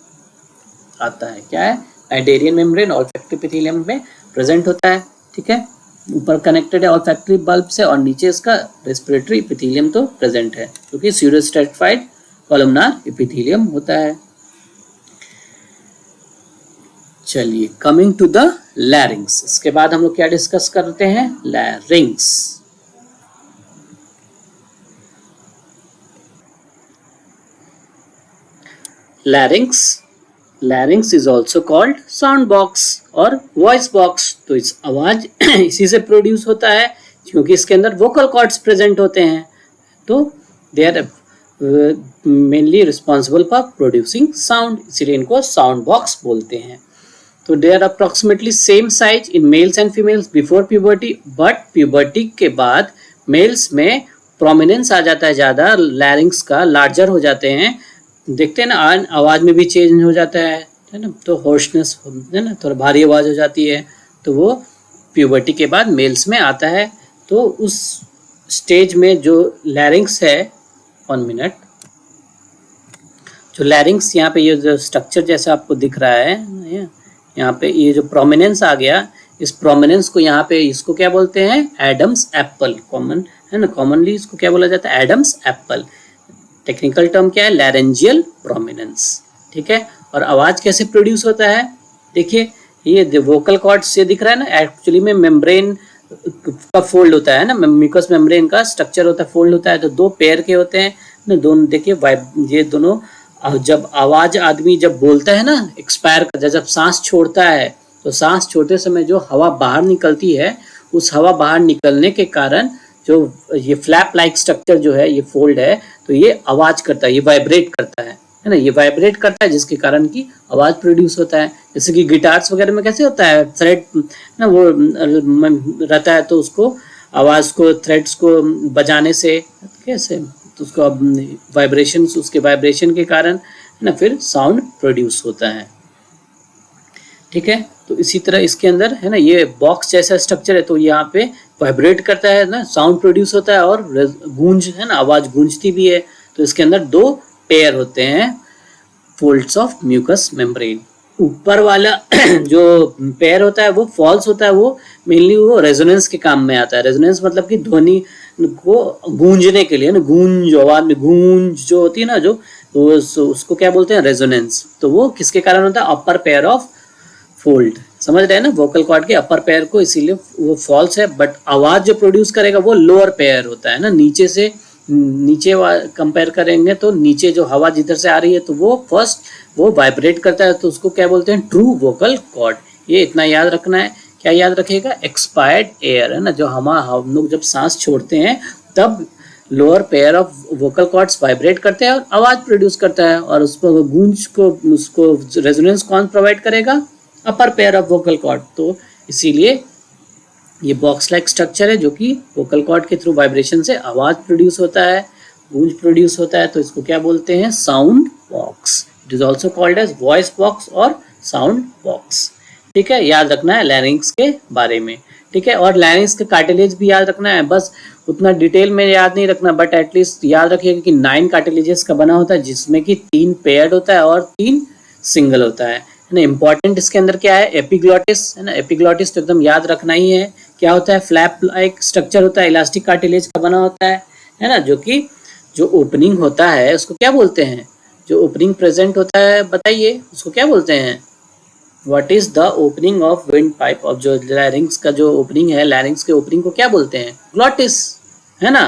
आता है। क्या है, नाइडेरियन मेम्ब्रेन ऑल्फैक्टरी एपिथेलियम में प्रेजेंट होता है। ठीक है, ऊपर कनेक्टेड है ऑल्फैक्टरी बल्ब से, और नीचे इसका रेस्पिरेटरी एपिथेलियम तो प्रेजेंट है, क्योंकि स्यूडोस्ट्रेटिफाइड कॉलमनार एपिथेलियम होता है। चलिए, कमिंग टू द लैरिंग्स, इसके बाद हम लोग क्या डिस्कस करते हैं, लैरिंग्स। लैरिंग्स is also called sound box और वॉइस बॉक्स। तो इस आवाज इसी से प्रोड्यूस होता है, क्योंकि इसके अंदर वोकल कॉर्ड्स प्रेजेंट होते हैं, तो they are mainly responsible for producing sound, इसीलिए इनको साउंड बॉक्स बोलते हैं। तो they are approximately same size in males and females before puberty, but puberty के बाद मेल्स में प्रोमिनेंस आ जाता है ज़्यादा, लैरिंग्स का लार्जर हो जाते हैं, देखते हैं ना, आवाज़ में भी चेंज हो जाता है ना, तो होर्सनेस है ना, थोड़ा भारी आवाज़ हो जाती है, तो वो प्यूबर्टी के बाद मेल्स में आता है। तो उस स्टेज में जो लैरिंग्स है, 1 मिनट, जो लैरिंग्स यहाँ पे ये जो स्ट्रक्चर जैसा आपको दिख रहा है, यहाँ पे ये जो प्रोमिनेंस आ गया, इस प्रोमिनेंस को यहाँ पे इसको क्या बोलते हैं, एडम्स एप्पल, कॉमन है ना, कॉमनली इसको क्या बोला जाता है, एडम्स एप्पल। टेक्निकल टर्म क्या है, लैरेंजियल प्रोमिनेंस। ठीक है, और आवाज कैसे प्रोड्यूस होता है, देखिए ये वोकल कॉर्ड से दिख रहा है ना, एक्चुअली में मेम्ब्रेन का फोल्ड होता है ना, म्यूकस मेम्ब्रेन का स्ट्रक्चर होता है, फोल्ड होता है, तो 2 पेयर के होते हैं ना, दोनों देखिए ये दोनों, जब आवाज आदमी जब बोलता है ना, एक्सपायर करता है, जब सांस छोड़ता है, तो सांस छोड़ते समय जो हवा बाहर निकलती है, उस हवा बाहर निकलने के कारण जो ये फ्लैप लाइक स्ट्रक्चर जो है, ये फोल्ड है, तो ये आवाज करता है, ये वाइब्रेट करता है ना, ये वाइब्रेट करता है, जिसके कारण की आवाज प्रोड्यूस होता है। जैसे कि गिटार्स वगैरह में कैसे होता है, थ्रेड ना वो रहता है, तो उसको आवाज को, थ्रेड्स को बजाने से कैसे, तो उसको वाइब्रेशन, उसके वाइब्रेशन के कारण ना फिर साउंड प्रोड्यूस होता है। ठीक है, तो इसी तरह इसके अंदर है ना, ये बॉक्स जैसा स्ट्रक्चर है, तो यहाँ पे वाइब्रेट करता है ना, साउंड प्रोड्यूस होता है, और गूंज है ना, आवाज गूंजती भी है। तो इसके अंदर 2 पेयर होते हैं फोल्ड्स ऑफ म्यूकस मेम्ब्रेन। ऊपर वाला जो पेयर होता है वो फॉल्स होता है, वो मेनली वो रेजोनेंस के काम में आता है। रेजोनेंस मतलब कि ध्वनि को गूंजने के लिए ना, गूंज, आवाज में गूंज जो होती है ना, जो तो उसको क्या बोलते हैं, रेजोनेंस। तो वो किसके कारण होता है, अपर पेयर ऑफ फोल्ड, समझ रहे हैं ना, वोकल कॉर्ड के अपर पेयर को, इसीलिए वो फॉल्स है। बट आवाज जो प्रोड्यूस करेगा वो लोअर पेयर होता है ना, नीचे से नीचे कंपेयर करेंगे तो नीचे जो हवा जिधर से आ रही है, तो वो फर्स्ट वो वाइब्रेट करता है, तो उसको क्या बोलते हैं, ट्रू वोकल कॉर्ड। ये इतना याद रखना है। क्या याद रखेगा, एक्सपायर्ड एयर है ना, जो हम लोग जब सांस छोड़ते हैं तब lower pair of vocal cords vibrate करते हैं और आवाज प्रोड्यूस करता है, और उसको गूंज को, उसको रेजोनेंस कौन प्रोवाइड करेगा, अपर पेयर ऑफ वोकल कॉर्ड। तो इसीलिए ये बॉक्स लाइक स्ट्रक्चर है, जो कि वोकल कॉर्ड के थ्रू वाइब्रेशन से आवाज प्रोड्यूस होता है। गूंज प्रोड्यूस होता है तो इसको क्या बोलते हैं, sound box. It is also called as voice box और साउंड बॉक्स। ठीक है, याद रखना है लैरिंग्स के बारे में। ठीक है, और लैरिंग्स के कार्टिलेज भी याद रखना है, बस उतना डिटेल में याद नहीं रखना, बट एटलीस्ट याद रखिएगा कि 9 कार्टिलेजेस का बना होता है, जिसमें कि 3 पेयर्ड होता है और 3 सिंगल होता है ना। इंपॉर्टेंट इसके अंदर क्या है, एपिग्लॉटिस है ना। एपिग्लॉटिस तो एकदम याद रखना ही है, क्या होता है, फ्लैप लाइक स्ट्रक्चर होता है, इलास्टिक कार्टिलेज का बना होता है ना। जो कि जो ओपनिंग होता है उसको क्या बोलते हैं, जो ओपनिंग प्रेजेंट होता है, बताइए उसको क्या बोलते हैं। What is the opening of wind pipe of, जो लैरिंग्स का जो ओपनिंग है, लैरिंग्स के ओपनिंग को क्या बोलते हैं, ग्लॉटिस है ना।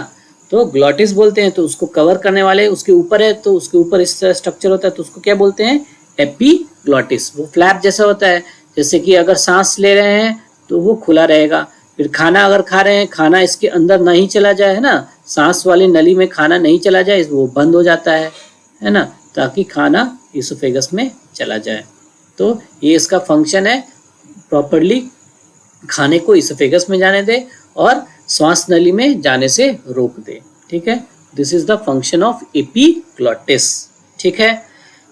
तो ग्लॉटिस बोलते हैं। तो उसको कवर करने वाले उसके ऊपर है, तो उसके ऊपर इस तरह स्ट्रक्चर होता है, तो उसको क्या बोलते हैं, एपीग्लॉटिस। वो फ्लैप जैसा होता है, जैसे कि अगर सांस ले रहे हैं तो वो खुला रहेगा, फिर खाना अगर खा रहे हैं, खाना इसके अंदर नहीं चला जाए है ना, सांस वाली नली में खाना नहीं चला जाए, वो बंद हो जाता है ना, ताकि खाना इसोफेगस में चला जाए। तो ये इसका फंक्शन है, प्रॉपरली खाने को इसोफेगस में जाने दे और श्वास नली में जाने से रोक दे। ठीक है, this is the function of epiglottis. ठीक है,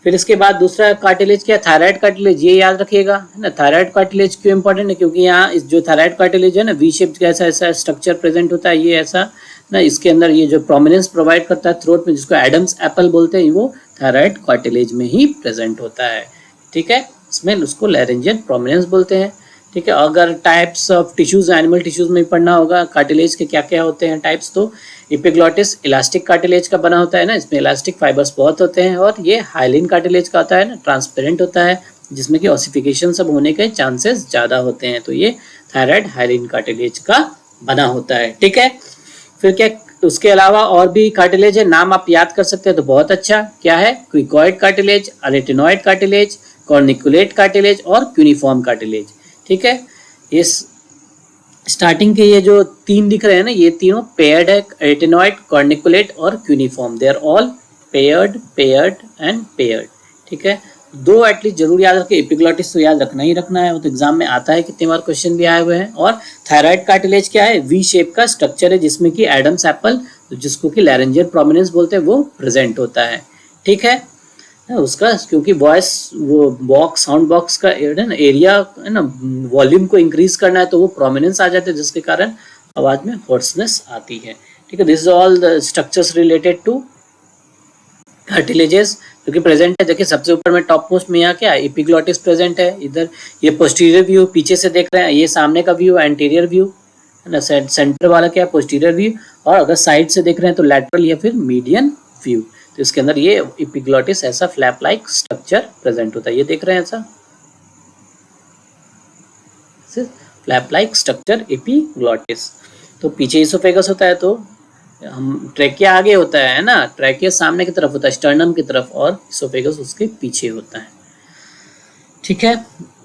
फिर इसके बाद दूसरा कार्टिलेज क्या है, थायराइड कार्टिलेज। ये याद रखिएगा है ना। थायराइड कार्टिलेज क्यों इंपॉर्टेंट है, क्योंकि यहाँ इस जो थायराइड कार्टिलेज है ना, वी शेप जैसा ऐसा स्ट्रक्चर प्रेजेंट होता है, ये ऐसा ना, इसके अंदर ये जो प्रोमिनेंस प्रोवाइड करता है थ्रोट में, जिसको एडम्स एप्पल बोलते हैं, वो थायराइड कार्टिलेज में ही प्रेजेंट होता है। ठीक है, इसमें उसको लैरिंजियन प्रोमिनेंस बोलते हैं। ठीक है, अगर types of tissues, animal tissues में पढ़ना होगा कार्टिलेज के क्या क्या होते हैं टाइप्स, तो एपिग्लॉटिस इलास्टिक कार्टिलेज का बना होता है ना, इसमें इलास्टिक फाइबर्स बहुत होते हैं, और ये हाइलिन कार्टिलेज का होता है ना, ट्रांसपेरेंट होता है, जिसमें कि ऑसिफिकेशन सब होने के चांसेस ज़्यादा होते हैं। तो ये थायराइड हाइलिन कार्टिलेज का बना होता है। ठीक है, फिर क्या उसके अलावा और भी कार्टिलेज है, नाम आप याद कर सकते हैं तो बहुत अच्छा। क्या है, cricoid cartilage, arytenoid cartilage, corniculate cartilage और क्यूनिफॉर्म कार्टिलेज। ठीक है, इस स्टार्टिंग के ये जो 3 दिख रहे हैं ना, ये तीनों पेयर्ड है, एरेटिनॉइड, कॉर्निकुलेट और cuneiform. They are all paired, paired and paired. ठीक है, 2 एटलीस्ट जरूर याद रखें। एपिग्लॉटिस तो याद रखना ही रखना है, वो तो एग्जाम में आता है, कितनी बार क्वेश्चन भी आए हुए हैं। और थायराइड कार्टिलेज क्या है, वी शेप का स्ट्रक्चर है, जिसमें कि एडम्स एप्पल, जिसको कि लैरिंजियल प्रोमिनेंस बोलते हैं, वो प्रेजेंट होता है। ठीक है, उसका क्योंकि वॉइस, वो बॉक्स, साउंड बॉक्स का एरिया है ना, वॉल्यूम को इंक्रीज करना है, तो वो प्रोमिनेंस आ जाते हैं, जिसके कारण आवाज में होर्सनेस आती है। ठीक है, this is all the structures related to cartilages जो कि प्रेजेंट है। देखिए सबसे ऊपर में टॉप मोस्ट में यहाँ क्या है, एपिग्लॉटिस प्रेजेंट है। इधर ये पोस्टीरियर व्यू पीछे से देख रहे हैं, ये सामने का व्यू, एंटीरियर व्यू है ना, सेंटर वाला क्या है, पोस्टीरियर व्यू, और अगर साइड से देख रहे हैं तो लैटरल या फिर मीडियन व्यू। तो इसके अंदर ये एपिग्लॉटिस ऐसा फ्लैप लाइक स्ट्रक्चर प्रेजेंट होता है, ये देख रहे हैं ऐसा फ्लैप लाइक स्ट्रक्चर एपिग्लॉटिस। तो पीछे इसोफेगस होता है, तो हम ट्रैकिया आगे होता है ना, ट्रैकिया सामने की तरफ होता है, स्टर्नम की तरफ, और इसोफेगस उसके पीछे होता है। ठीक है,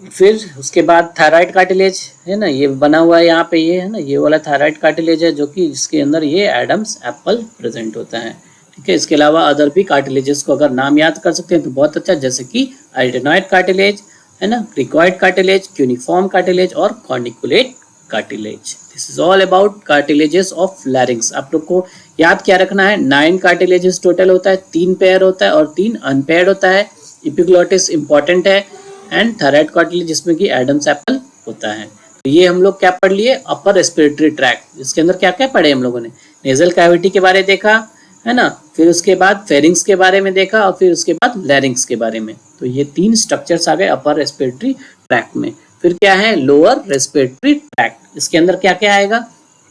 फिर उसके बाद थायराइड कार्टिलेज है ना, ये बना हुआ है यहाँ पे, ये है ना, ये वाला थायराइड कार्टिलेज है, जो कि जिसके अंदर ये एडम्स एप्पल प्रेजेंट होता है। ठीक है, इसके अलावा अदर भी कार्टिलेजेस को अगर नाम याद कर सकते हैं तो बहुत अच्छा, जैसे कि अरेटिनॉइड कार्टिलेज है ना, क्रिकॉइड कार्टिलेज, क्यूनिफॉर्म कार्टिलेज और corniculate cartilage. This is all about cartilages of लैरिंग्स। आप लोग को याद क्या रखना है, 9 कार्टिलेजेस टोटल होता है, 3 पेयर होता है और 3 अनपेयर्ड होता है। एपिग्लॉटिस इंपॉर्टेंट है, एंड थायराइड कार्टिलेज जिसमें कि एडम्स एप्पल होता है। तो ये हम लोग क्या पढ़ लिए, अपर रेस्पिरेटरी ट्रैक्ट, इसके अंदर क्या क्या पढ़े हम लोगों ने, नेजल कैविटी के बारे देखा है ना, फिर उसके बाद फेरिंग्स के बारे में देखा, और फिर उसके बाद लैरिंग्स के बारे में। तो ये 3 स्ट्रक्चर्स आ गए अपर रेस्पिरेटरी ट्रैक्ट में। फिर क्या है, लोअर रेस्पिरेटरी ट्रैक्ट, इसके अंदर क्या क्या आएगा,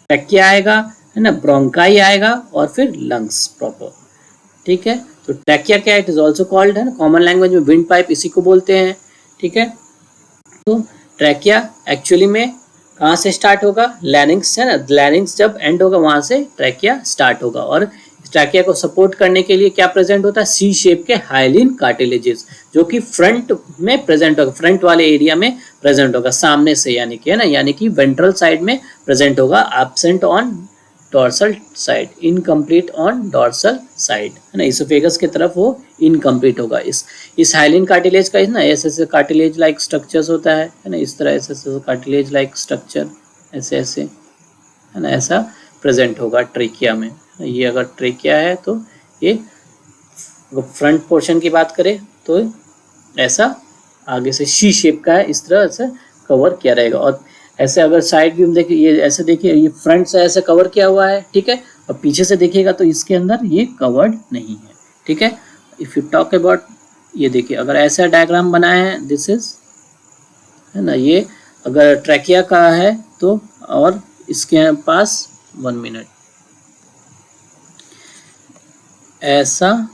ट्रैकिया आएगा है ना, ब्रोंकाई आएगा और फिर लंग्स प्रॉपर। ठीक है, तो ट्रैकिया क्या है, इट इज ऑल्सो कॉल्ड है ना, कॉमन लैंग्वेज में विंड पाइप इसी को बोलते हैं। ठीक है, तो ट्रैकिया एक्चुअली में कहाँ से स्टार्ट होगा, लैरिंग्स है ना, लैरिंग्स जब एंड होगा वहां से ट्रैकिया स्टार्ट होगा। और ट्रैकिया को सपोर्ट करने के लिए क्या प्रेजेंट होता है, सी शेप के हाइलिन कार्टिलेजेस, जो कि फ्रंट में प्रेजेंट होगा, फ्रंट वाले एरिया में प्रेजेंट होगा, सामने से, यानी कि है ना, यानी कि वेंट्रल साइड में प्रेजेंट होगा, absent on dorsal side, incomplete on dorsal side है ना, इसोफेगस की तरफ वो इनकम्प्लीट होगा। इस हाइलिन कार्टिलेज का ना ऐसे कार्टिलेज लाइक स्ट्रक्चर्स होता है ना, इस तरह ऐसे कार्टिलेज लाइक स्ट्रक्चर ऐसे ऐसे है ना, ऐसा प्रेजेंट होगा ट्रेकिया में ये अगर ट्रेकिया है तो ये फ्रंट पोर्शन की बात करें तो ऐसा आगे से शी शेप का है, इस तरह से कवर किया रहेगा। और ऐसे अगर साइड व्यू में देखिए, ये ऐसे देखिए, ये फ्रंट से ऐसे कवर किया हुआ है, ठीक है, और पीछे से देखिएगा तो इसके अंदर ये कवर्ड नहीं है, ठीक है। इफ यू टॉक अबाउट, ये देखिए अगर ऐसा डायग्राम बनाया है, दिस इज, है ना, ये अगर ट्रैकिया का है तो, और इसके पास 1 मिनट ऐसा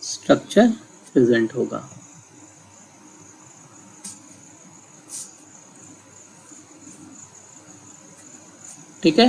स्ट्रक्चर प्रेजेंट होगा, ठीक है।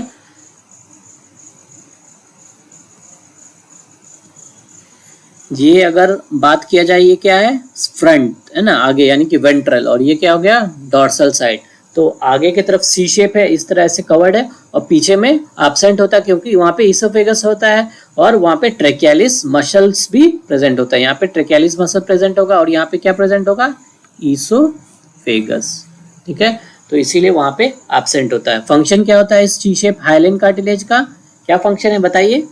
ये अगर बात किया जाए, ये क्या है, फ्रंट है ना, आगे यानी कि वेंट्रल, और ये क्या हो गया, डॉर्सल साइड। तो आगे की तरफ सी शेप है, इस तरह से कवर्ड है, और पीछे में एब्सेंट होता है क्योंकि वहां पे इसोफेगस होता है, और वहां पे ट्रेकियालिस मसल्स भी प्रेजेंट होता है। यहाँ पे ट्रेकियालिस मसल प्रेजेंट होगा, और यहाँ पे क्या प्रेजेंट होगा, इसोफेगस, ठीक है। तो इसीलिए वहां पे एब्सेंट होता है। फंक्शन क्या होता है इस सी शेप हाइलेन कार्टिलेज का, क्या फंक्शन है बताइए।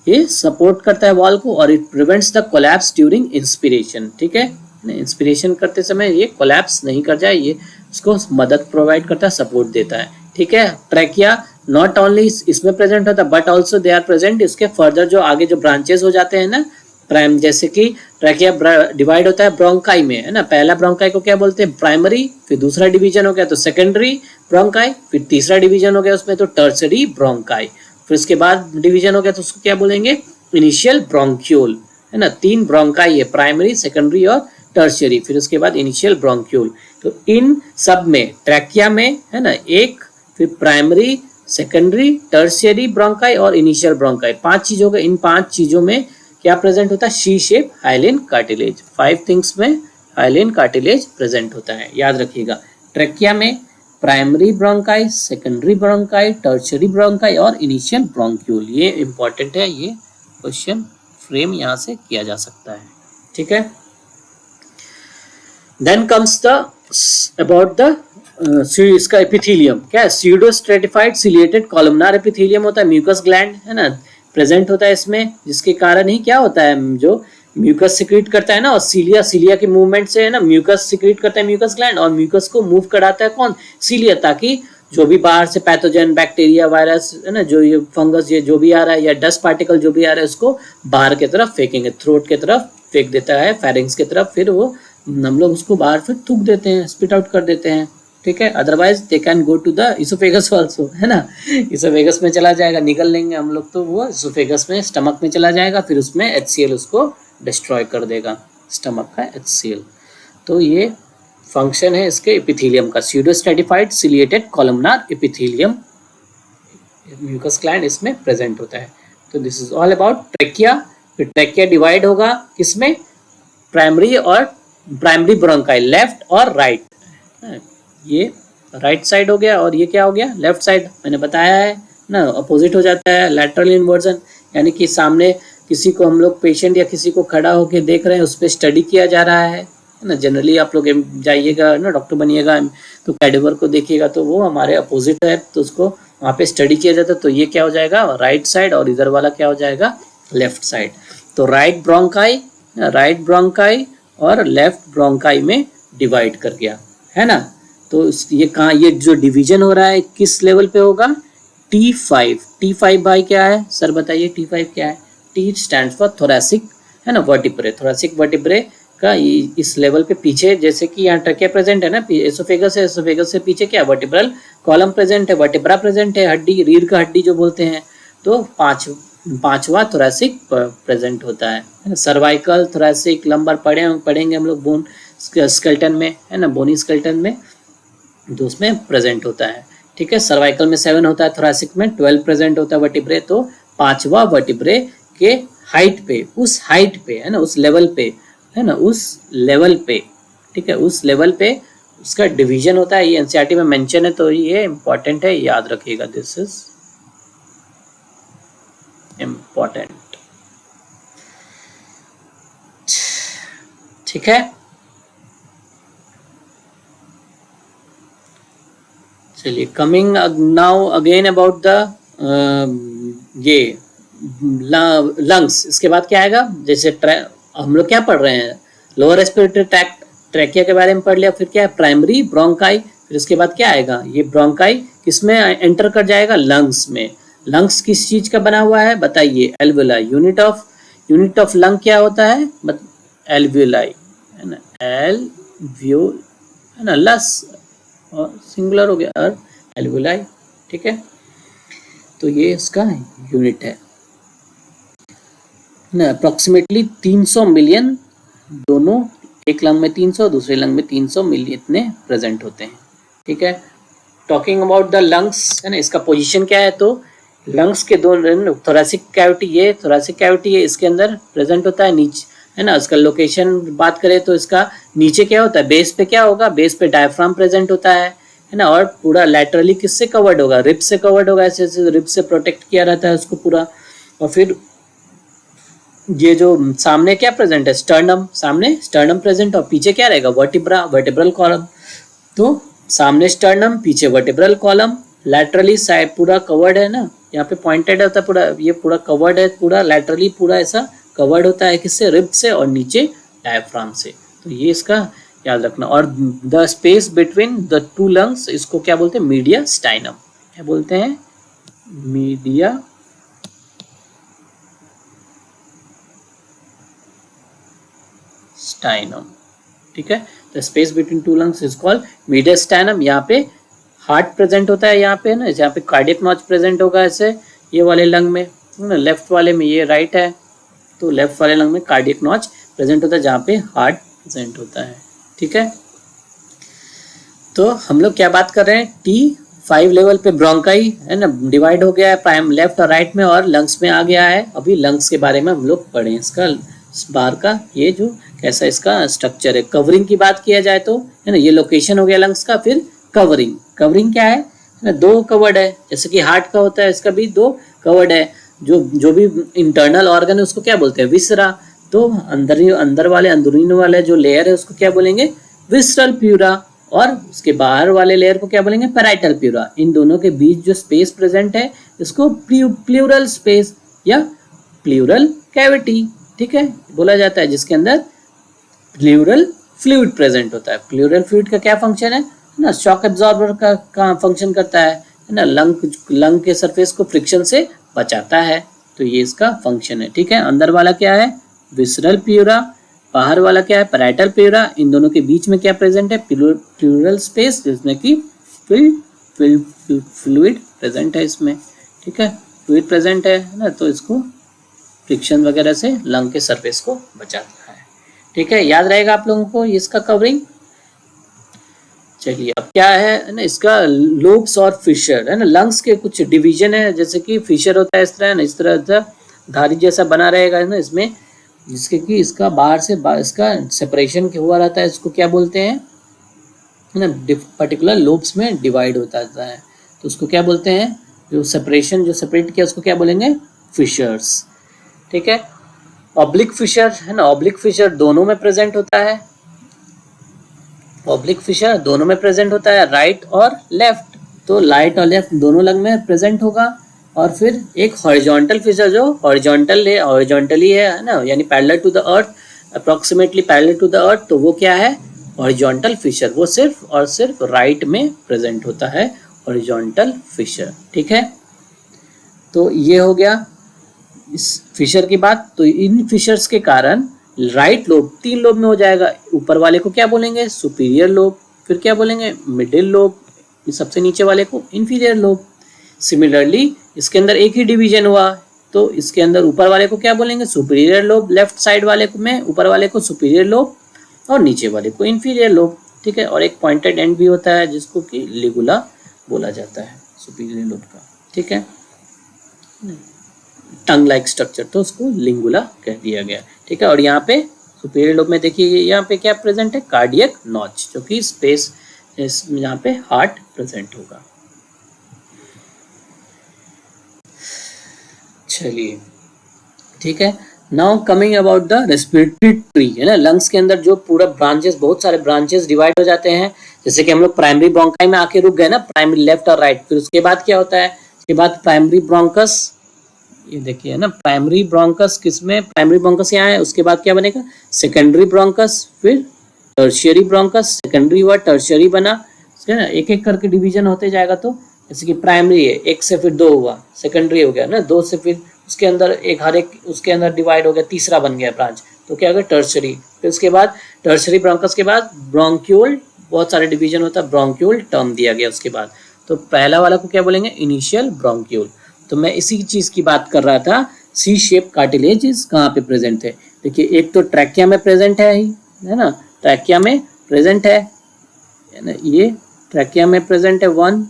ये सपोर्ट करता है वॉल को, और it prevents the collapse during inspiration, ठीक है। इंस्पिरेशन करते समय ये कोलैप्स नहीं कर जाए, ये उसको मदद प्रोवाइड करता है, सपोर्ट देता है, ठीक है। ट्रैकिया नॉट ओनली इसमें प्रेजेंट होता है but also they are present, इसके फर्दर जो आगे जो ब्रांचेस हो जाते हैं ना, प्राइम, जैसे कि ट्रैकिया डिवाइड होता है ब्रोंकाई में, है ना। पहला ब्रोंकाई को क्या बोलते हैं, प्राइमरी, फिर दूसरा डिवीजन हो गया तो सेकेंडरी ब्रोंकाई, फिर तीसरा डिवीजन हो गया उसमें तो टर्सरी ब्रोंकाई, फिर उसके बाद डिवीजन हो गया तो उसको क्या बोलेंगे, इनिशियल ब्रोंक्यूल, है ना। 3 ब्रोंकाई है, प्राइमरी, सेकेंडरी और टर्शियरी, फिर उसके बाद इनिशियल ब्रोंक्यूल। तो इन सब में ट्रैकिया में, है ना, एक, फिर प्राइमरी, सेकेंडरी, टर्शियरी ब्रोंकाई और इनिशियल ब्रोंकाई, 5 चीजों का, इन 5 चीजों में क्या प्रेजेंट होता है, शी शेप हाइलेन कार्टिलेज। 5 थिंग्स में हाइलेन कार्टिलेज प्रेजेंट होता है, याद रखिएगा। ट्रैकिया में primary bronchi, secondary bronchi, tertiary bronchi और इनिशियल ब्रोंक्यूल। ये इंपॉर्टेंट है, ये क्वेश्चन फ्रेम यहां से किया जा सकता है, ठीक है। Then comes the about the इसका एपिथेलियम, क्या है, pseudo stratified ciliated columnar epithelium होता है, म्यूकस ग्लैंड, है ना, प्रेजेंट होता है इसमें, जिसके कारण ही क्या होता है, जो म्यूकस सिक्रीट करता है ना, और सीलिया के मूवमेंट से, है ना, म्यूकस सिक्रीट करता है म्यूकस ग्लैंड, और म्यूकस को मूव कराता है कौन, सीलिया, ताकि जो भी बाहर से पैथोजन, बैक्टीरिया, वायरस, है ना, जो ये फंगस, ये जो भी आ रहा है, या डस्ट पार्टिकल जो भी आ रहा है, उसको बाहर की तरफ फेंकेंगे, थ्रोट की तरफ फेंक देता है, फेरिंग्स की तरफ, फिर वो हम लोग उसको बाहर फिर थूक देते हैं, स्पिट आउट कर देते हैं, ठीक है। Otherwise they can go to the oesophagus also, है ना, इसोफेगस में चला जाएगा, निकल लेंगे हम लोग तो वो इसोफेगस में, स्टमक में चला जाएगा, फिर उसमें HCl उसको डिस्ट्रॉय कर देगा, स्टमक का HCl। तो ये फंक्शन है इसके एपिथेलियम का, pseudo stratified ciliated columnar epithelium, mucus gland इसमें प्रेजेंट होता है। तो this is all about trachea. फिर ट्रैकिया डिवाइड होगा किसमें, प्राइमरी और प्राइमरी ब्रोंकाई, लेफ्ट और राइट, ये राइट साइड हो गया, और ये क्या हो गया, लेफ्ट साइड, मैंने बताया है ना, अपोजिट हो जाता है, लैटरल इन्वर्जन, यानी कि सामने किसी को हम लोग पेशेंट या किसी को खड़ा होकर देख रहे हैं, उस पर स्टडी किया जा रहा है ना। जनरली आप लोग जाइएगा ना, डॉक्टर बनिएगा तो कैडेवर को देखिएगा तो वो हमारे अपोजिट है, तो उसको वहाँ पे स्टडी किया जाता है, तो ये क्या हो जाएगा, राइट साइड, और इधर वाला क्या हो जाएगा, लेफ्ट साइड। तो राइट ब्रोंकाई और लेफ्ट ब्रोंकाई में डिवाइड कर गया, है ना। तो ये कहाँ, ये जो डिवीजन हो रहा है किस लेवल पे होगा, T5 भाई क्या है सर बताइए, T5 क्या है, T स्टैंड फॉर थोरैसिक, है ना, वर्टिब्रे, थोरैसिक वर्टिब्रे का इस लेवल पे पीछे, जैसे कि यहाँ ट्रैकिया प्रेजेंट है ना, एसोफेगस है, एसोफेगस से पीछे क्या, वर्टिब्रल कॉलम प्रेजेंट है, वर्टिब्रा प्रेजेंट है, हड्डी, रीढ़ का हड्डी जो बोलते हैं, तो पांचवा थोरैसिक प्रेजेंट होता है। सर्वाइकल, थोरैसिक, लंबर पढ़ेंगे हम लोग बोन स्केलेटन में, है ना, बोनी स्केलेटन में, तो उसमें प्रेजेंट होता है, ठीक है। सर्वाइकल में 7 होता है, थोरैसिक में 12 प्रेजेंट होता है वर्टिब्रे। तो 5वां वर्टिब्रे के हाइट पे, उस हाइट पे, है ना, उस लेवल पे, है ना, उस लेवल पे, ठीक है, उस लेवल पे उसका डिवीजन होता है। ये एनसीईआरटी में मेंशन है, तो ये इंपॉर्टेंट है, याद रखिएगा, दिस इज इम्पोर्टेंट, ठीक है। चलिए, coming now again about the ये लंग्स, इसके बाद क्या आएगा, जैसे हम लोग क्या पढ़ रहे हैं, लोअर रेस्पिरेटरी ट्रैक्ट, ट्रैकिया के बारे में पढ़ लिया, फिर क्या है प्राइमरी ब्रोंकाई, फिर इसके बाद क्या आएगा, ये ब्रोंकाई किसमें एंटर कर जाएगा, लंग्स में। लंग्स किस चीज का बना हुआ है बताइए, एल्वियोलाई। यूनिट ऑफ लंग क्या होता है, एल्वियोलाई, है ना, एल्वियो, है ना, लस और सिंगुलर हो गया और एल्वियोलाई, ठीक है। तो ये इसका यूनिट है ना, अप्रोक्सीमेटली 300 मिलियन, दोनों, एक लंग में 300, दूसरे लंग में 300 मिलियन इतने प्रेजेंट होते हैं, ठीक है। टॉकिंग अबाउट द लंग्स, है ना, इसका पोजीशन क्या है, तो लंग्स के दो, थोरेसिक कैविटी, ये थोरेसिक कैविटी है, इसके अंदर प्रेजेंट होता है नीचे, है ना। इसका लोकेशन बात करें तो इसका नीचे क्या होता है, बेस पे क्या होगा, बेस पे डायफ्राम प्रेजेंट होता है ना, और पूरा लैटरली किससे कवर्ड होगा, रिब से कवर्ड होगा, ऐसे ऐसे रिब से प्रोटेक्ट किया रहता है उसको पूरा। और फिर ये जो सामने क्या प्रेजेंट है, स्टर्नम, सामने स्टर्नम प्रेजेंट, और पीछे क्या रहेगा, वर्टिब्रा, वर्टिब्रल कॉलम। तो सामने स्टर्नम, पीछे वर्टिब्रल कॉलम, लैटरली साइड पूरा कवर्ड है ना, यहाँ पे पॉइंटेड होता है पूरा, ये पूरा कवर्ड है, पूरा लैटरली पूरा ऐसा कवर्ड होता है किससे, रिब से, और नीचे डायफ्राम से। तो ये इसका याद रखना। और the space between the two lungs, इसको क्या बोलते हैं, मीडिया स्टाइनम, क्या बोलते हैं, मीडिया स्टाइनम, ठीक है। The space between two lungs is called mediastinum. यहाँ पे हार्ट प्रेजेंट होता है, यहाँ पे ना, यहाँ पे कार्डियक नॉच प्रेजेंट होगा ऐसे, ये वाले लंग में, लेफ्ट वाले में, ये राइट है, तो लेफ्ट वाले लंग में कार्डियक नॉच प्रेजेंट होता है, जहाँ पे हार्ट प्रेजेंट होता है, ठीक है। तो हम लोग क्या बात कर रहे हैं, T5 लेवल पे ब्रोंकाई, है ना, डिवाइड हो गया है प्राइम लेफ्ट और राइट में, और लंग्स में आ गया है। अभी लंग्स के बारे में हम लोग पढ़े, इसका इस बार का ये जो कैसा इसका स्ट्रक्चर है। कवरिंग की बात किया जाए तो, है ना, ये लोकेशन हो गया लंग्स का। फिर कवरिंग, कवरिंग क्या है ना, दो कवर्ड है, जैसे कि हार्ट का होता है, इसका भी दो कवर्ड है। जो भी इंटरनल ऑर्गन है उसको क्या बोलते हैं, विसरा। तो अंदर वाले अंदरूनी वाले जो लेयर है उसको क्या बोलेंगे, विसरल प्यूरा, और उसके बाहर वाले लेयर को क्या बोलेंगे, पैराइटल प्यूरा। इन दोनों के बीच जो स्पेस प्रेजेंट है इसको प्लूरल स्पेस या प्लूरल कैविटी, ठीक है, बोला जाता है, जिसके अंदर प्लूरल फ्लूइड प्रेजेंट होता है। प्लूरल फ्लूइड का क्या फंक्शन है ना, शॉक एब्जॉर्बर का फंक्शन करता है ना, लंग के सरफेस को फ्रिक्शन से बचाता है। तो ये इसका फंक्शन है, ठीक है। अंदर वाला क्या है, विसरल प्यूरा, बाहर वाला क्या है, पैराइटल प्यूरा। इन दोनों के बीच में क्या प्रेजेंट है, प्लूरल स्पेस, जिसमें कि फ्लूइड प्रेजेंट है इसमें, ठीक है, फ्लूइड प्रेजेंट है ना, तो इसको फ्रिक्शन वगैरह से लंग के सरफेस को बचाता है, ठीक है। याद रहेगा आप लोगों को इसका कवरिंग। चलिए अब क्या है ना, इसका लोब्स और फिशर, है ना, लंग्स के कुछ डिवीजन है, जैसे कि फिशर होता है इस तरह ना, इस तरह धारी जैसा बना रहेगा ना इसमें, जिसके कि इसका बाहर से इसका सेपरेशन हुआ रहता है, इसको क्या बोलते हैं ना, पर्टिकुलर लोब्स में डिवाइड होता है, तो उसको क्या बोलते हैं, जो सेपरेट किया उसको क्या बोलेंगे, फिशर्स, ठीक है। ऑब्लिक फिशर, है ना, ऑब्लिक फिशर दोनों में प्रेजेंट होता है, ऑब्लिक फिशर दोनों में प्रेजेंट होता है, राइट और लेफ्ट, तो राइट और लेफ्ट दोनों लंग में प्रेजेंट होगा। और फिर एक हॉरिजॉन्टल फिशर जो हॉरिजॉन्टली है ना, यानी parallel to the earth, approximately parallel to the earth, तो वो क्या है, हॉरिजॉन्टल फिशर, वो सिर्फ और सिर्फ राइट में प्रेजेंट होता है, हॉरिजॉन्टल फिशर, ठीक है। तो ये हो गया इस फिशर की बात। तो इन फिशर्स के कारण राइट लोब 3 लोब में हो जाएगा। ऊपर वाले को क्या बोलेंगे, सुपीरियर लोब, फिर क्या बोलेंगे, मिडिल लोब, सबसे नीचे वाले को इंफीरियर लोब। सिमिलरली इसके अंदर एक ही डिवीजन हुआ, तो इसके अंदर ऊपर वाले को क्या बोलेंगे, सुपीरियर लोब, लेफ्ट साइड वाले को में ऊपर वाले को सुपीरियर लोब और नीचे वाले को इंफीरियर लोब, ठीक है। और एक पॉइंटेड एंड भी होता है जिसको कि लिगुला बोला जाता है सुपीरियर लोब का, ठीक है, टंग लाइक स्ट्रक्चर, तो उसको लिंगुला कह दिया गया, ठीक है। और यहाँ पे सुपीरियर लोब में देखिए यहाँ पे क्या प्रेजेंट है, कार्डियक नॉच, जो कि स्पेस यहाँ पे हार्ट प्रेजेंट होगा। चलिए ठीक है, now coming about the respiratory tree, है ना, लंग्स के अंदर जो पूरा ब्रांचेस, बहुत सारे ब्रांचेस डिवाइड हो जाते हैं। जैसे कि हम लोग प्राइमरी ब्रोंकाई में आके रुक गए ना, प्राइमरी लेफ्ट और राइट, फिर उसके बाद क्या होता है, उसके बाद प्राइमरी ब्रोंकस, ये देखिए है ना, प्राइमरी ब्रोंकस किसमें, प्राइमरी ब्रोंकस यहाँ है, उसके बाद क्या बनेगा सेकेंडरी ब्रोंकस, फिर टर्शियरी ब्रोंकस, सेकेंडरी हुआ टर्शियरी बना, है ना, एक एक करके डिवीजन होते जाएगा। तो जैसे कि प्राइमरी है, एक से फिर दो हुआ, सेकेंडरी हो गया ना, दो से फिर उसके अंदर एक, हर एक उसके अंदर डिवाइड हो गया, तीसरा बन गया ब्रांच, तो क्या होगा टर्शियरी। फिर उसके बाद टर्शियरी ब्रोंकस के बाद ब्रोंक्यूल, बहुत सारे डिवीजन होता है, ब्रोंक्यूल टर्म दिया गया उसके बाद। तो पहला वाला को क्या बोलेंगे इनिशियल ब्रोंक्यूल। तो मैं इसी चीज की बात कर रहा था, सी शेप कार्टिलेज कहाँ पे प्रेजेंट है। देखिए एक तो ट्रैकिया में प्रेजेंट है ही, है ना, ट्रैकिया में प्रेजेंट है ना, ये ट्रैकिया में प्रेजेंट है वन।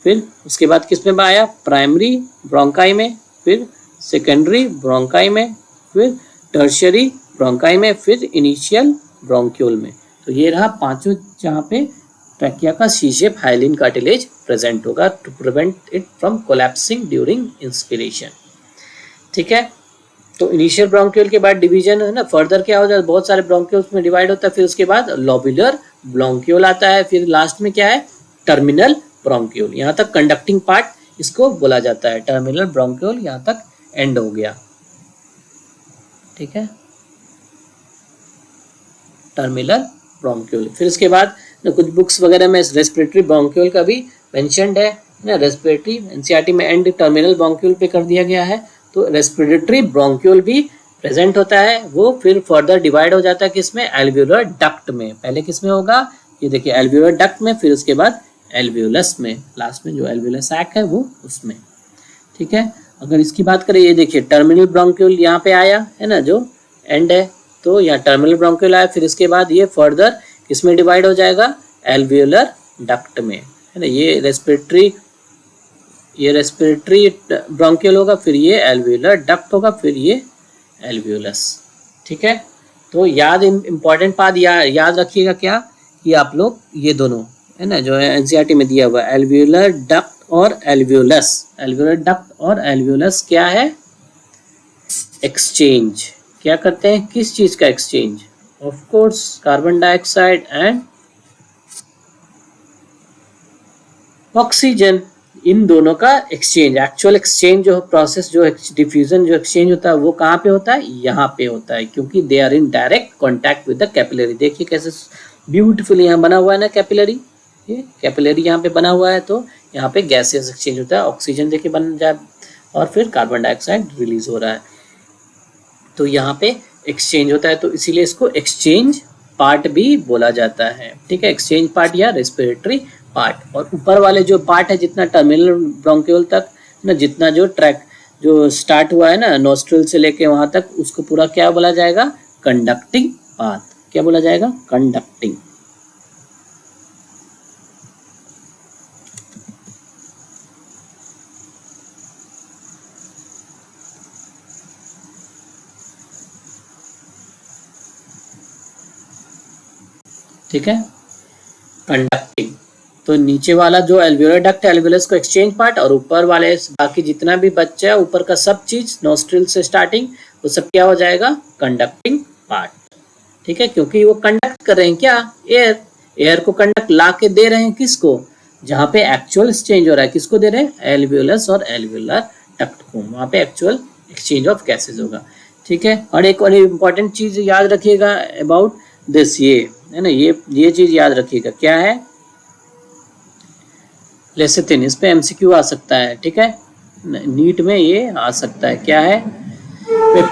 फिर उसके बाद किस में आया प्राइमरी ब्रोंकाई में, फिर सेकेंडरी ब्रोंकाई में, फिर टर्शियरी ब्रोंकाई में, फिर इनिशियल ब्रोंक्यूल में। तो ये रहा पांचों जहाँ पे ट्रैकिया का C shape hyaline cartilage present होगा to prevent it from collapsing during inspiration. ठीक है, तो इनिशियल ब्रोंक्यूल के बाद डिवीजन है ना, फर्दर क्या हो जाता है, बहुत सारे ब्रोंक्यूल्स में डिवाइड होता है। फिर उसके बाद लोब्यूलर ब्रोंक्यूल आता है, फिर लास्ट में क्या है टर्मिनल ब्रोंक्यूल। यहाँ तक कंडक्टिंग पार्ट इसको बोला जाता है, टर्मिनल ब्रोंक्यूल यहाँ तक एंड हो गया। ठीक है, टर्मिनल ब्रोंक्यूल। फिर उसके बाद कुछ बुक्स वगैरह में रेस्पिरेटरी ब्रोंक्यूल का भी मेंशन्ड है ना, रेस्पिरेटरी एनसीईआरटी में एंड टर्मिनल ब्रोंक्यूल पे कर दिया गया है। तो रेस्पिरेटरी ब्रोंक्यूल भी प्रेजेंट होता है, वो फिर फर्दर डिवाइड हो जाता है किसमें एल्वियोलर डक्ट में। पहले किसमें होगा ये देखिए एल्वियोलर डक्ट में, फिर उसके बाद एल्वियोलस में, लास्ट में जो एल्वियोलस सैक है वो उसमें। ठीक है, अगर इसकी बात करें ये देखिए टर्मिनल ब्रोंक्यूल यहाँ पे आया है ना, जो एंड है, तो यहाँ टर्मिनल ब्रोंक्यूल आया, फिर इसके बाद ये फर्दर किसमें डिवाइड हो जाएगा एल्वियोलर डक्ट में, है ना। ये रेस्पिरेटरी ब्रोंक्यूल होगा, फिर ये एल्वियोलर डक्ट होगा, फिर ये एल्वियोलस। ठीक है, तो याद इंपॉर्टेंट बात याद रखिएगा क्या कि आप लोग ये दोनों है ना जो एनसीईआरटी में दिया हुआ एल्वियोलर डक्ट और एल्वियोलस, एल्वियोलर डक्ट और एल्वियोलस क्या है एक्सचेंज, क्या करते हैं किस चीज का exchange, of course carbon dioxide and oxygen, इन दोनों का एक्सचेंज। एक्चुअल एक्सचेंज जो प्रोसेस जो डिफ्यूजन जो एक्सचेंज होता है वो कहाँ पे होता है यहाँ पे होता है, क्योंकि they are in direct contact with the capillary. देखिए कैसे ब्यूटीफुल यहाँ बना हुआ है ना कैपिलरी, ये कैपिलरी यहाँ पे बना हुआ है, तो यहाँ पे गैसेस एक्सचेंज होता है, ऑक्सीजन देखिए बन जाए और फिर कार्बन डाइऑक्साइड रिलीज हो रहा है, तो यहाँ पे एक्सचेंज होता है, तो इसीलिए इसको एक्सचेंज पार्ट भी बोला जाता है। ठीक है, एक्सचेंज पार्ट या रेस्पिरेटरी पार्ट। और ऊपर वाले जो पार्ट है जितना टर्मिनल ब्रोंक्यूल तक ना, जितना जो ट्रैक जो स्टार्ट हुआ है ना नोस्ट्रिल से लेके वहां तक, उसको पूरा क्या बोला जाएगा कंडक्टिंग पाथ। क्या बोला जाएगा कंडक्टिंग। ठीक है, कंडक्टिंग। तो नीचे वाला जो एल्वियोलर डक्ट है एल्वियोलस को एक्सचेंज पार्ट, और ऊपर वाले बाकी जितना भी बच्चा है ऊपर का सब चीज नोस्ट्रिल से स्टार्टिंग वो सब क्या हो जाएगा कंडक्टिंग पार्ट। ठीक है, क्योंकि वो कंडक्ट कर रहे हैं क्या एयर को कंडक्ट ला के दे रहे हैं किसको, जहाँ पे एक्चुअल एक्सचेंज हो रहा है किसको दे रहे हैं एल्वियोलस और एल्वियोलर डक्ट को, वहाँ पे एक्चुअल एक्सचेंज ऑफ गैसेज होगा। ठीक है, और एक और इम्पॉर्टेंट चीज याद रखिएगा अबाउट दिस, ये है ना, ये चीज याद रखिएगा क्या है लेसिथिन, इस पे एमसीक्यू आ सकता है। ठीक है, नीट में ये आ सकता है क्या है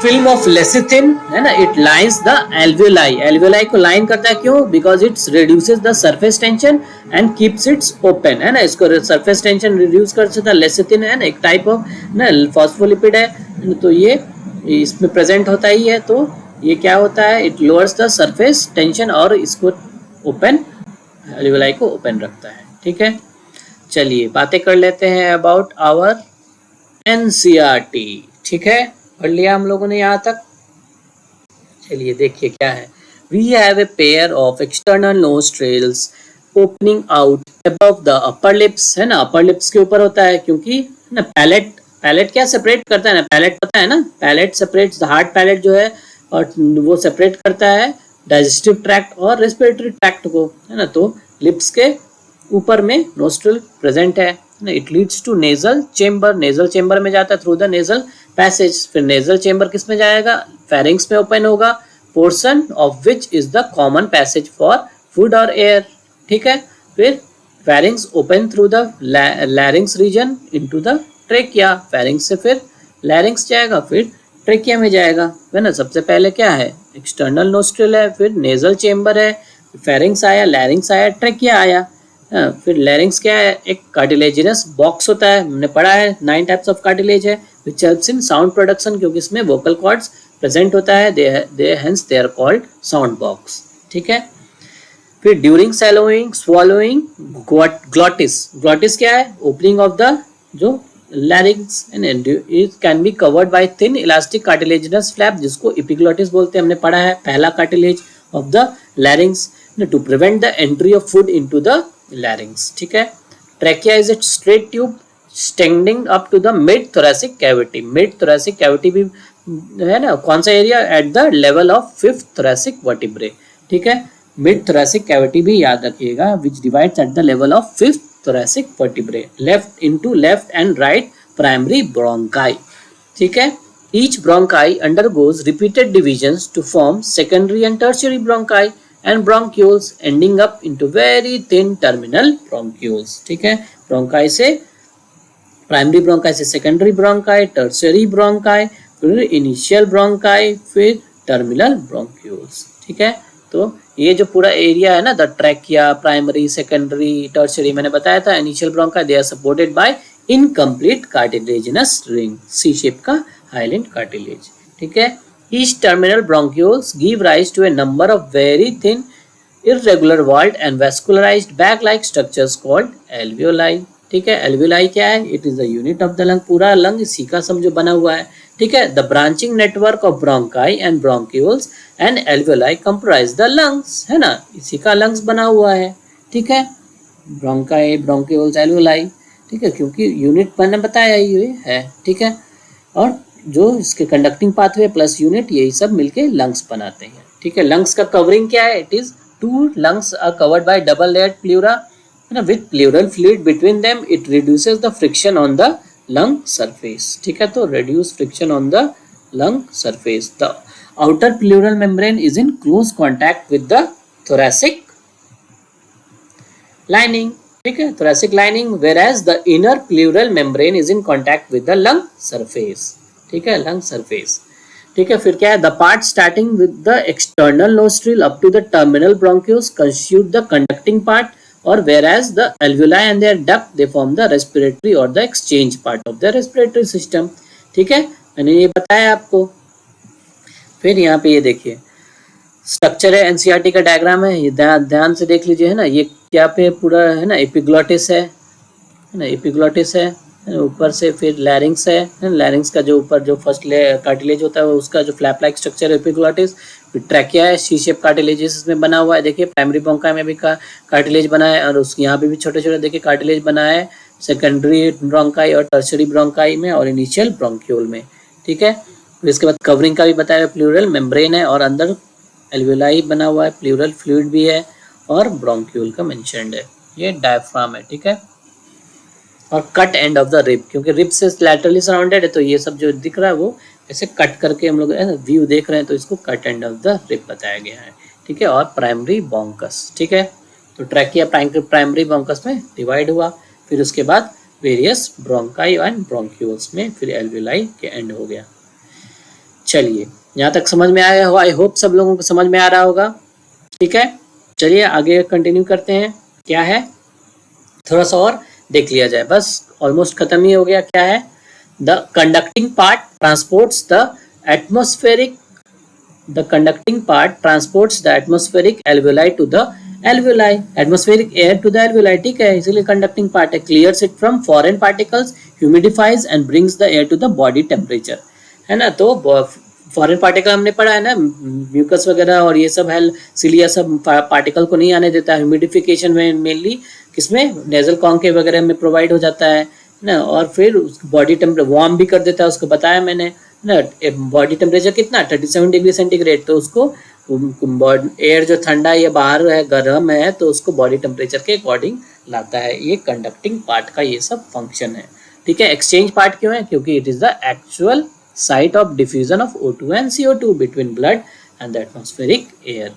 फिल्म ऑफ लेसिथिन है ना, it lines the alveoli, alveoli को लाइन करता है क्यों, because it's reduces the surface tension and keeps it's open, है ना, इसको सरफेस टेंशन रिड्यूस कर सकता है। लेसिथिन है ना एक टाइप ऑफ ना फॉस्फोलिपिड है, तो ये इसमें प्रेजेंट होता ही है, तो ये क्या होता है it lowers the surface tension और इसको ओपन एल्वियोलाई को ओपन रखता है। ठीक है, चलिए बातें कर लेते हैं अबाउट आवर एनसीईआरटी। ठीक है, पढ़ लिया हम लोगों ने यहाँ तक। चलिए देखिए क्या है, we have a pair of external nostrils opening out above the upper lips, है ना, अपर लिप्स के ऊपर होता है क्योंकि ना पैलेट क्या सेपरेट करता है ना, पैलेट पता है ना, palate separates the hard palate जो है और वो सेपरेट करता है डाइजेस्टिव ट्रैक्ट और रेस्पिरेटरी ट्रैक्ट को, है ना, तो लिप्स के ऊपर में नोस्ट्रिल प्रेजेंट है ना, it leads to nasal chamber, nasal chamber में जाता है थ्रू द नेजल पैसेज। फिर नेजल चेम्बर किस में जाएगा, फेरिंग्स में ओपन होगा, portion of which is the common passage for food और एयर, ठीक है। फिर pharynx open through the larynx region into the trachea, pharynx से फिर लैरिंग्स जाएगा, फिर ट्रेकिया में जाएगा, है ना। सबसे पहले क्या है, एक्सटर्नल नोस्ट्रिल है, फिर नेजल चेम्बर है, फेरिंग्स आया, लैरिंग्स आया, ट्रेकिया आया। फिर लैरिंग्स क्या है, एक कार्टिलेजिनस बॉक्स होता है, हमने पढ़ा है 9 टाइप्स ऑफ कार्टिलेज है, which helps in sound production, क्योंकि इसमें वोकल कॉर्ड्स प्रेजेंट होता है, hence they are called sound box, ठीक है। फिर during swallowing swallowing glottis, glottis क्या है, ओपनिंग ऑफ द जो larynx and it can be covered by thin elastic cartilaginous flap, जिसको एपिग्लॉटिस बोलते हैं, हमने पढ़ा है, पहला cartilage of the larynx to prevent the entry of food into the larynx, ठीक है। Trachea is a straight tube standing up to the mid thoracic cavity, mid thoracic cavity भी है ना, कौन सा area, at the level of 5th thoracic vertebrae, ठीक है। Mid thoracic cavity भी याद रखिएगा, which divides at the level of 5th thoracic vertebrae, left into left and right primary bronchi, ठीक है। Each bronchi undergoes repeated divisions to form secondary and tertiary bronchi and bronchioles, ending up into very thin terminal bronchioles, ठीक है। bronchi से primary bronchi से secondary bronchi, tertiary bronchi, फिर initial bronchi, फिर terminal bronchioles, ठीक है। तो ये जो पूरा एरिया है ना, the trachea, primary, secondary, tertiary, मैंने बताया था, initial bronchi, they are supported by incomplete cartilaginous ring, C shape का हाइलैंड कार्टिलेज, ठीक है। Each terminal bronchioles give rise to a number of very thin irregular walled and vascularized bag like structures called alveoli, ठीक है। alveoli क्या है, it is the unit of the lung, पूरा lung इसी का सब जो बना हुआ है, ठीक है। the branching network of bronchi and bronchioles and alveoli comprise the lungs, है ना, इसी का lungs बना हुआ है, ठीक है। bronchi, bronchioles, alveoli, ठीक है, क्योंकि यूनिट मैंने बताया ये है, ठीक है। और जो इसके कंडक्टिंग पाथवे प्लस यूनिट, यही सब मिलके लंग्स बनाते हैं, ठीक है। लंग्स का कवरिंग क्या है, it is 2 lungs are covered by double layered pleura, with pleural fluid between them, it reduces the friction on the lung surface, ठीक है। तो reduce friction on the lung surface, the outer pleural membrane is in close contact with the thoracic lining, ठीक है, thoracic lining, whereas the inner pleural membrane is in contact with the lung surface, ठीक है, lung surface, ठीक है। फिर क्या है, the part starting with the external nostril up to the terminal bronchioles constitute the conducting part, और whereas the alveoli and their duct they form the respiratory or the exchange part of the respiratory system, ठीक है, मैंने ये बताया आपको। फिर यहाँ पे ये देखिए स्ट्रक्चर है, एनसीईआरटी का डायग्राम है, ये ध्यान से देख लीजिए, है ना। ये क्या पे पूरा है ना, एपिग्लॉटिस है ना, एपिग्लॉटिस है, ऊपर से फिर लैरिंग्स है, लैरिंग्स का जो ऊपर जो फर्स्ट कार्टिलेज होता है उसका जो फ्लैप लाइक स्ट्रक्चर है एपिग्लॉटिस, फिर ट्रैकिया है, सी शेप कार्टिलेजेस इसमें बना हुआ है, देखिए प्राइमरी ब्रोंकाई में भी कार्टिलेज बना है, और उसके यहाँ पे भी छोटे छोटे देखिए कार्टिलेज बना है, सेकेंडरी ब्रोंकाई और टर्शियरी ब्रोंकाई में और इनिशियल ब्रोंक्यूल में, ठीक है। फिर इसके बाद कवरिंग का भी बताया, प्लूरल मेम्ब्रेन है और अंदर एल्वेलाई बना हुआ है, प्लूरल फ्लूइड भी है और ब्रोंक्यूल का मेंशन्ड है, ये डायफ्राम है, ठीक है। और cut end of the rib, क्योंकि रिब से लैटरली सराउंडेड है, तो ये सब जो दिख रहा है वो ऐसे कट करके हम लोग व्यू देख रहे हैं, तो इसको cut end of the rib बताया गया है, ठीक है। और प्राइमरी बॉन्कस, ठीक है, तो ट्रैकिया प्राइमरी बॉन्कस में डिवाइड हुआ, फिर उसके बाद वेरियस ब्रोंकाई एंड ब्रोंक्यूल्स में फिर एल्वेलाई के एंड हो गया। चलिए यहाँ तक समझ में आया हो, आई होप सब लोगों को समझ में आ रहा होगा, ठीक है। चलिए आगे कंटिन्यू करते हैं, क्या है थोड़ा सा और देख लिया जाए, बस ऑलमोस्ट खत्म ही हो गया। क्या है, the conducting part transports the atmospheric atmospheric alveoli to the alveoli, atmospheric air to the alveoli, ठीक है, इसीलिए कंडक्टिंग पार्ट है। Clears it from foreign particles, humidifies and brings the air to the body temperature, है ना। तो foreign particle हमने पढ़ा है ना, म्यूकस वगैरह और ये सब है, सिलिया सब पार्टिकल को नहीं आने देता, ह्यूमिडिफिकेशन में मेनली किसमें, नेजल कॉन्केव वगैरह में प्रोवाइड हो जाता है ना, और फिर बॉडी टेम्परेचर वार्म भी कर देता है, उसको बताया मैंने ना, बॉडी टेम्परेचर कितना 37 डिग्री सेंटीग्रेड, तो उसको एयर जो ठंडा या बाहर है गर्म है तो उसको बॉडी टेम्परेचर के अकॉर्डिंग लाता है, ये कंडक्टिंग पार्ट का ये सब फंक्शन है, ठीक है। एक्सचेंज पार्ट क्यों है, क्योंकि it is the actual site of diffusion of O2 and CO2 between blood and the atmospheric air.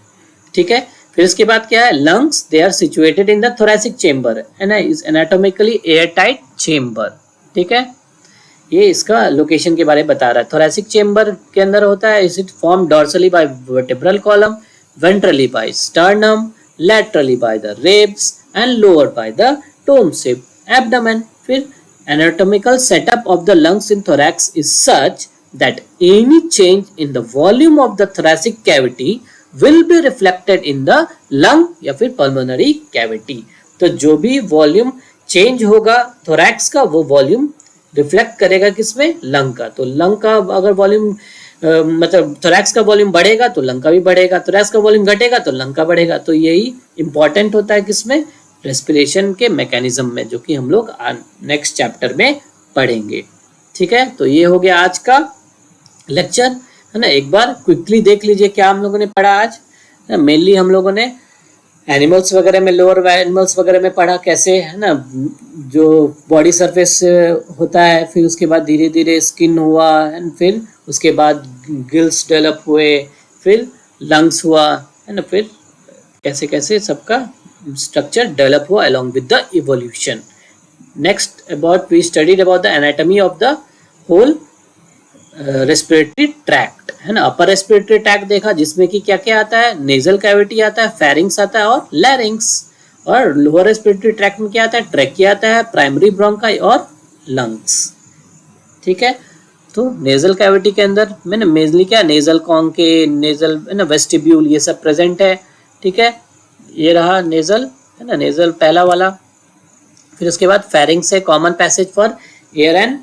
ठीक है, फिर इसके बाद क्या है, lungs they are situated in the thoracic chamber है ना, is anatomically air tight chamber. ठीक है, ये इसका लोकेशन के बारे में बता रहा है। थोरेसिक चेम्बर के अंदर होता है, is it form dorsally by vertebral column, ventrally by sternum, laterally by the ribs and lower by the dome shaped abdomen। फिर anatomical setup of the lungs in thorax is such that any change in the volume of the thoracic cavity will be reflected in the lung या फिर pulmonary cavity। तो जो भी volume change होगा thorax का, वो volume reflect करेगा किसमें, लंग का। तो लंग का अगर वॉल्यूम मतलब थोरैक्स का वॉल्यूम बढ़ेगा तो लंग का भी बढ़ेगा, थोरैक्स का वॉल्यूम घटेगा तो लंग का बढ़ेगा। तो यही इंपॉर्टेंट होता है किसमें, रेस्पिरेशन के मैकेनिज्म में, जो कि हम लोग नेक्स्ट चैप्टर में पढ़ेंगे। ठीक है, तो ये हो गया आज का लेक्चर है ना। एक बार क्विकली देख लीजिए क्या हम लोगों ने पढ़ा आज। मेनली हम लोगों ने एनिमल्स वगैरह में, लोअर एनिमल्स वगैरह में पढ़ा कैसे है ना, जो बॉडी सरफेस होता है, फिर उसके बाद धीरे धीरे स्किन हुआ, एंड फिर उसके बाद गिल्स डेवलप हुए, फिर लंग्स हुआ है ना, फिर कैसे कैसे सबका स्ट्रक्चर डेवलप हुआ along with the evolution. Next about we studied about the anatomy of the whole respiratory tract है ना। अपर रेस्पिरेटरी ट्रैक्ट देखा, जिसमें कि क्या क्या आता है, नेजल कैविटी आता है, फेरिंग्स आता है और लैरिंग्स। और लोअर रेस्पिरेटरी ट्रैक्ट में क्या आता है, ट्रैकिया आता है, प्राइमरी ब्रोंकाई और लंग्स। ठीक है, तो नेजल कैविटी के अंदर मैंने मेजली क्या, नेजल कॉन्के, नेजल है ना, वेस्टिब्यूल, ये सब प्रेजेंट है। ठीक है, ये रहा नेजल है ना, नेजल पहला वाला। फिर उसके बाद फेरिंग्स है, common passage for air and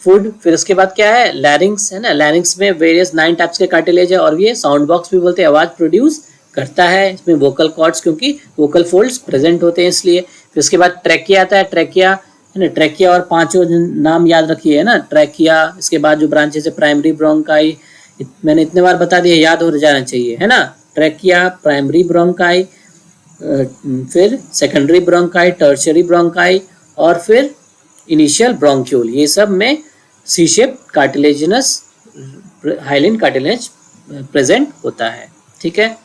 food. फिर उसके बाद क्या है, लैरिंग्स है ना, लैरिंग्स में वेरियस 9 टाइप्स के कार्टिलेज है, और ये साउंड बॉक्स भी बोलते हैं, आवाज प्रोड्यूस करता है। इसमें वोकल कॉर्ड्स, क्योंकि वोकल फोल्ड्स प्रेजेंट होते हैं इसलिए। फिर उसके बाद ट्रैकिया आता है, ट्रैकिया है ना, ट्रैकिया और 5 नाम याद रखिए है ना, ट्रैकिया। इसके बाद जो ब्रांचेस है, प्राइमरी ब्रोंकाई, मैंने इतने बार बता दिया, याद हो जाना चाहिए है ना। ट्रैकिया, प्राइमरी ब्रोंकाई, फिर सेकेंडरी ब्रोंकाई, टर्शियरी ब्रोंकाई, और फिर इनिशियल ब्रोंक्यूल। ये सब में C shape cartilaginous hyaline cartilage present होता है। ठीक है,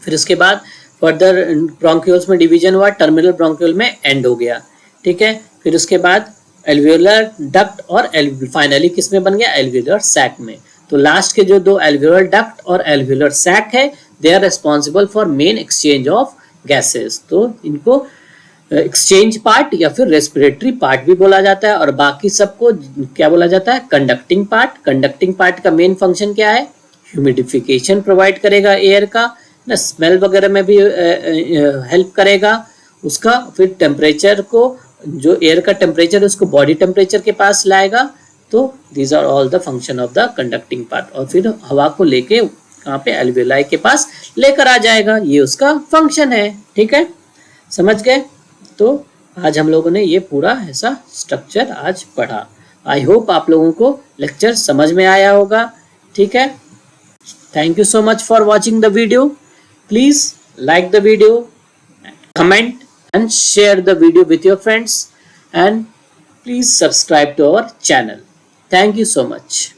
फिर उसके बाद फर्दर ब्रोंक्यूल्स में डिवीजन हुआ, टर्मिनल ब्रोंक्यूल में एंड हो गया। ठीक है, फिर उसके बाद एल्वियोलर डक्ट और फाइनली किस में बन गया, एल्वियोलर सैक में। तो लास्ट के जो 2 एल्वियोलर डक्ट और एल्वियोलर सैक है, they are responsible for main exchange of gases. तो इनको एक्सचेंज पार्ट या फिर रेस्पिरेटरी पार्ट भी बोला जाता है, और बाकी सबको क्या बोला जाता है, कंडक्टिंग पार्ट। कंडक्टिंग पार्ट का मेन फंक्शन क्या है, ह्यूमिडिफिकेशन प्रोवाइड करेगा एयर का ना, स्मेल वगैरह में भी हेल्प करेगा उसका। फिर टेम्परेचर को, जो एयर का टेम्परेचर उसको बॉडी टेम्परेचर के पास लाएगा। तो these are all the function of the conducting part. और फिर हवा को लेके कहाँ पे, एल्वियोलाई के पास लेकर आ जाएगा, ये उसका फंक्शन है। ठीक है, समझ गए। तो आज हम लोगों ने ये पूरा ऐसा स्ट्रक्चर आज पढ़ा। आई होप आप लोगों को लेक्चर समझ में आया होगा। ठीक है, thank you so much for watching the video. Please like the video, comment and share the video with your friends, and please subscribe to our channel. Thank you so much.